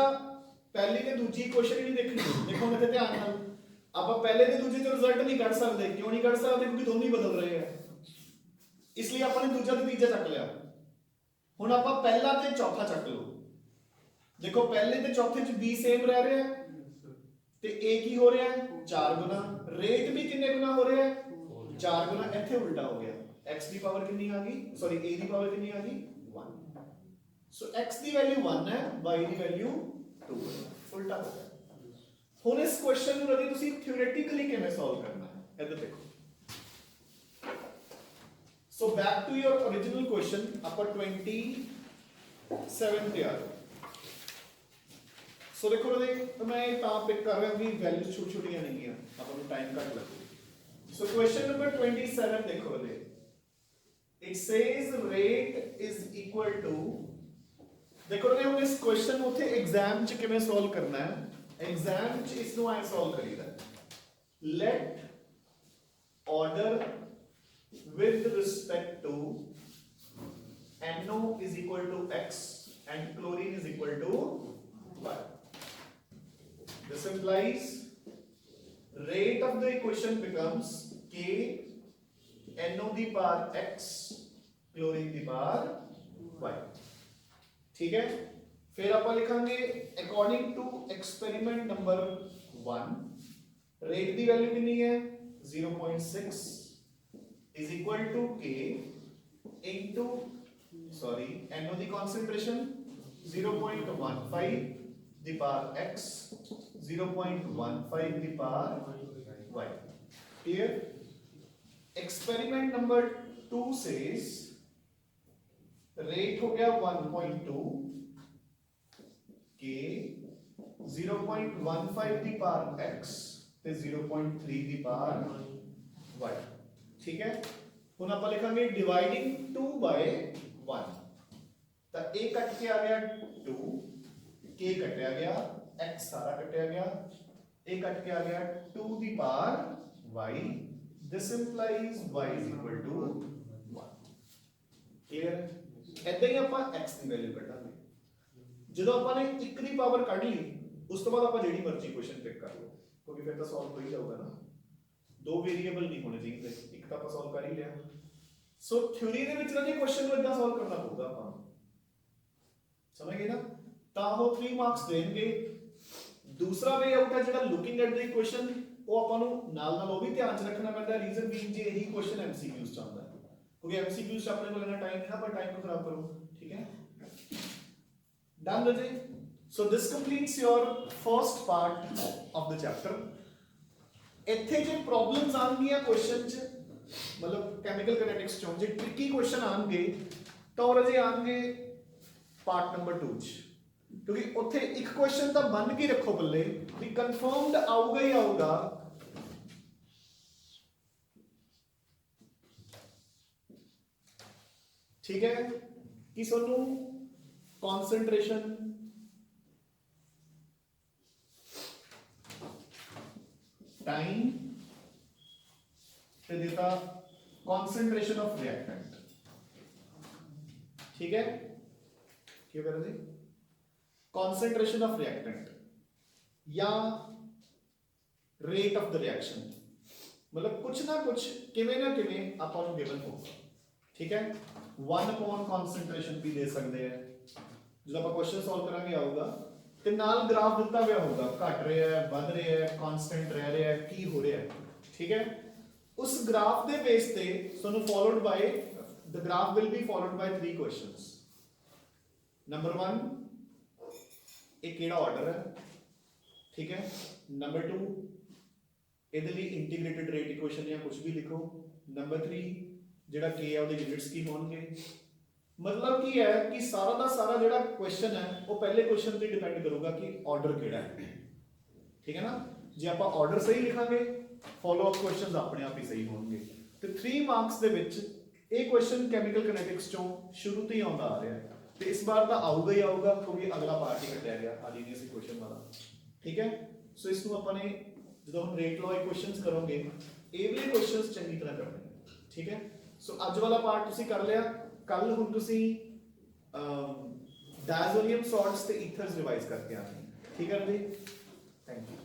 पहली ते दूजी क्वेश्चन ही नहीं देखनी, देखो मैं ध्यान नाल ਆਪਾਂ ਪਹਿਲੇ ਤੇ ਦੂਜੇ ਚੋਂ ਰਿਜ਼ਲਟ ਨਹੀਂ ਕੱਢ ਸਕਦੇ। ਕਿਉਂ ਨਹੀਂ ਕੱਢ ਸਕਦੇ? ਕਿਉਂਕਿ ਦੋਨੋਂ ਹੀ ਬਦਲ ਰਹੇ ਆ, ਇਸ ਲਈ ਆਪਾਂ ਨੇ ਦੂਜਾ ਤੇ ਤੀਜਾ ਚੱਕ ਲਿਆ। ਹੁਣ ਆਪਾਂ ਪਹਿਲਾ ਤੇ ਚੌਥਾ ਚੱਕ ਲਓ। ਦੇਖੋ ਪਹਿਲੇ ਤੇ ਚੌਥੇ ਚ b ਸੇਮ ਰਹਿ ਰਿਹਾ ਹੈ ਤੇ a ਕੀ ਹੋ ਰਿਹਾ ਹੈ 4 ਗੁਣਾ, ਰੇਟ ਵੀ ਕਿੰਨੇ ਗੁਣਾ ਹੋ ਰਿਹਾ ਹੈ 4 ਗੁਣਾ। ਇੱਥੇ ਉਲਟਾ ਹੋ ਗਿਆ, x ਦੀ ਪਾਵਰ ਕਿੰਨੀ ਆ ਗਈ, ਸੌਰੀ a ਦੀ ਪਾਵਰ ਕਿੰਨੀ ਆ ਗਈ 1। ਸੋ x ਦੀ ਵੈਲਿਊ 1 ਹੈ, y ਦੀ ਵੈਲਿਊ 2 ਹੈ, ਉਲਟਾ ਹੋ ਗਿਆ। ਹੁਣ ਇਸ ਕੁਐਸਚਨ ਨੂੰ ਰਜੀ ਤੁਸੀਂ ਥਿਓਰੇਟਿਕਲੀ ਕਿਵੇਂ ਸੋਲਵ ਕਰਨਾ ਹੈ ਇੱਧਰ ਦੇਖੋ। So back to your origignal question, ਆਪਾਂ 27 ਤੇ ਆ ਗਏ। ਸੋ ਦੇਖੋ ਰਜੀ ਮੈਂ ਇਹ ਤਾਂ ਪਿਕ ਕਰ ਰਿਹਾ ਵੀ ਵੈਲਿਊ ਛੋਟੀ ਛੋਟੀਆਂ ਨਹੀਂ ਗਈਆਂ, ਆਪਾਂ ਨੂੰ ਟਾਈਮ ਘੱਟ ਲੱਗੂ। ਸੋ ਕੁਐਸਚਨ ਨੰਬਰ 27 ਦੇਖੋ ਰਜੀ, it says rate is equal to, ਦੇਖੋ ਰਜੀ ਹੁਣ ਇਸ ਕੁਐਸਚਨ ਨੂੰ ਉੱਥੇ ਐਗਜ਼ਾਮ ਚ ਕਿਵੇਂ ਸੋਲਵ ਕਰਨਾ ਹੈ। एग्जाम च इसनु आए solve करीदा, let order with respect to NO is equal to x and chlorine is equal to y. This implies rate of the equation becomes k NO the power x chlorine the power y, ठीक है। फिर आप लिखेंगे according to experiment number 1 rate की value कितनी है 0.6 is equal to k into sorry NO दी concentration 0.15 दी पावर x 0.15 दी power y। Clear. Experiment number 2 says rate हो गया 1.2 k 0.15 ਦੀ ਪਾਵਰ x ਤੇ 0.3 ਦੀ ਪਾਵਰ y, ਠੀਕ ਹੈ। ਹੁਣ ਆਪਾਂ ਲਿਖਾਂਗੇ ਡਿਵਾਈਡਿੰਗ 2 ਬਾਈ 1, ਤਾਂ a ਕੱਟ ਕੇ ਆ ਗਿਆ 2, k ਕੱਟਿਆ ਗਿਆ, x ਸਾਰਾ ਕੱਟਿਆ ਗਿਆ, a ਕੱਟ ਕੇ ਆ ਗਿਆ 2 ਦੀ power y। this implies y is equal to 1। Clear. ਇਦਾਂ ਹੀ ਆਪਾਂ x ਦੀ ਵੈਲਿਊ ਕੱਢਾਂਗੇ। ਜਦੋਂ ਆਪਾਂ ਨੇ 1 ਦੀ ਪਾਵਰ ਕੱਢ ਲਈ ਉਸ ਤੋਂ ਬਾਅਦ ਆਪਾਂ ਜਿਹੜੀ ਮਰਜ਼ੀ ਕੁਐਸਚਨ ਪਿਕ ਕਰ ਲਓ, ਕਿਉਂਕਿ ਫਿਰ ਤਾਂ ਸੋਲਵ ਹੋ ਹੀ ਜਾਊਗਾ ਨਾ। ਦੋ ਵੇਰੀਏਬਲ ਨਹੀਂ ਹੋਣੇ ਚਾਹੀਦੇ, ਇੱਕ ਤਾਂ ਆਪਾਂ ਸੋਲਵ ਕਰ ਹੀ ਲਿਆ। ਸੋ ਥਿਊਰੀ ਦੇ ਵਿੱਚ ਨਾ ਜੇ ਕੁਐਸਚਨ ਨੂੰ ਇਦਾਂ ਸੋਲਵ ਕਰਨਾ ਪਊਗਾ ਆਪਾਂ ਨੂੰ, ਸਮਝ ਗਏ ਨਾ, ਤਾਂ ਉਹ 3 ਮਾਰਕਸ ਦੇਣਗੇ। ਦੂਸਰਾ ਵੇ ਆਊਟ ਹੈ ਜਿਹੜਾ ਲੁਕਿੰਗ ਐਟ ਦ ਕੁਐਸਚਨ, ਉਹ ਆਪਾਂ ਨੂੰ ਨਾਲ ਨਾਲ ਉਹ ਵੀ ਧਿਆਨ ਚ ਰੱਖਣਾ ਪੈਂਦਾ। ਰੀਜ਼ਨ ਬੀਇੰਗ ਜੇ ਇਹੀ ਕੁਐਸਚਨ ਐਮਸੀਕਿਊਜ਼ ਚ ਆਉਂਦਾ ਹੈ, ਕਿਉਂਕਿ ਐਮਸੀਕਿਊਜ਼ ਚ ਆਪਣੇ ਕੋਲ ਇੰਨਾ ਟਾਈਮ ਨਹੀਂ ਨਾ, ਪਰ ਟਾਈਮ ਨੂੰ ਖਰਾਬ ਕਰੋ, ਠੀਕ ਹੈ। Done Rajay? So this completes your first part of the chapter. ਇੱਥੇ ਜੇ ਪ੍ਰੋਬਲਮਸ ਆਣਗੀਆਂ ਕੁਐਸਚਨ ਚ, ਮਤਲਬ ਕੈਮੀਕਲ ਕਾਈਨੈਟਿਕਸ ਚੋਂ ਜੇ ਟ੍ਰਿਕੀ ਕੁਐਸਚਨ ਆਣਗੇ ਤਾਂ ਉਹ ਰਜੇ ਆਣਗੇ ਪਾਰਟ ਨੰਬਰ 2 ਚ, ਕਿਉਂਕਿ ਉੱਥੇ ਇੱਕ ਕੁਐਸਚਨ ਤਾਂ ਬੰਨ ਕੇ ਰੱਖੋ ਬੱਲੇ ਵੀ ਕਨਫਰਮਡ ਆਊਗਾ ਹੀ ਆਊਗਾ। ਠੀਕ ਹੈ ਕਿ ਤੁਹਾਨੂੰ concentration time ਤੇ ਦਿੱਤਾ concentration of reactant, ठीक है। ਕੀ ਕਰ ਰਹੇ ਜੀ concentration of reactant या rate of the reaction, मतलब कुछ ना कुछ किਵੇਂ ना किਵੇਂ ਆਪਾਂ ਨੂੰ ਗਿਵਨ ਹੋਊਗਾ, ठीक है। 1 upon concentration ਵੀ ਦੇ ਸਕਦੇ ਆ, ਜਦੋਂ ਆਪਾਂ ਕੁਐਸਚਨ ਸੋਲਵ ਕਰਾਂਗੇ ਆਊਗਾ, ਤੇ ਨਾਲ ਗ੍ਰਾਫ ਦਿੱਤਾ ਹੋਇਆ ਹੋਊਗਾ, ਘਟ ਰਿਹਾ ਹੈ, ਵੱਧ ਰਿਹਾ ਹੈ, ਕਾਂਸਟੈਂਟ ਰਹਿ ਰਿਹਾ ਹੈ, ਕੀ ਹੋ ਰਿਹਾ ਹੈ, ਠੀਕ ਹੈ। ਉਸ ਗ੍ਰਾਫ ਦੇ ਬੇਸ ਤੇ ਤੁਹਾਨੂੰ followed by the graph will be followed by 3 questions. Number 1 ਇਹ ਕਿਹੜਾ ਆਰਡਰ ਹੈ, ਠੀਕ ਹੈ। ਨੰਬਰ 2 ਇਹਦੇ ਲਈ ਇੰਟੀਗ੍ਰੇਟਿਡ ਰੇਟ ਇਕੁਏਸ਼ਨ ਜਾਂ ਕੁਝ ਵੀ ਲਿਖੋ। ਨੰਬਰ 3 ਜਿਹੜਾ k ਹੈ ਉਹਦੇ ਯੂਨਿਟਸ ਕੀ ਹੋਣਗੇ। मतलब की है कि सारा का सारा जो क्वेश्चन है वो पहले क्वेश्चन पे डिपेंड करूंगा कि ऑर्डर केड़ा है, ठीक है ना। जे आप ऑर्डर सही लिखांगे फॉलो अप क्वेश्चंस अपने आप ही सही होंगे। तो 3 मार्क्स दे विच ये क्वेश्चन केमिकल काइनेटिक्स चों शुरू तो ही आउंदा आ रहा है, तो इस बार तो आऊगा ही आऊगा क्योंकि अगला पार्ट ही कटिया गया आज ही इस क्वेश्चन वाला, ठीक है। सो इसको अपने जो हम रेट लॉ क्वेश्चंस करोगे ये भी क्वेश्चंस चंगी तरह करने, ठीक है। सो अज वाला पार्ट तुसी कर लिया, कल हुण तुसी डायज़ोनियम सॉल्ट्स ते ईथर्स रिवाइज करके आने, ठीक है जी, थैंक यू।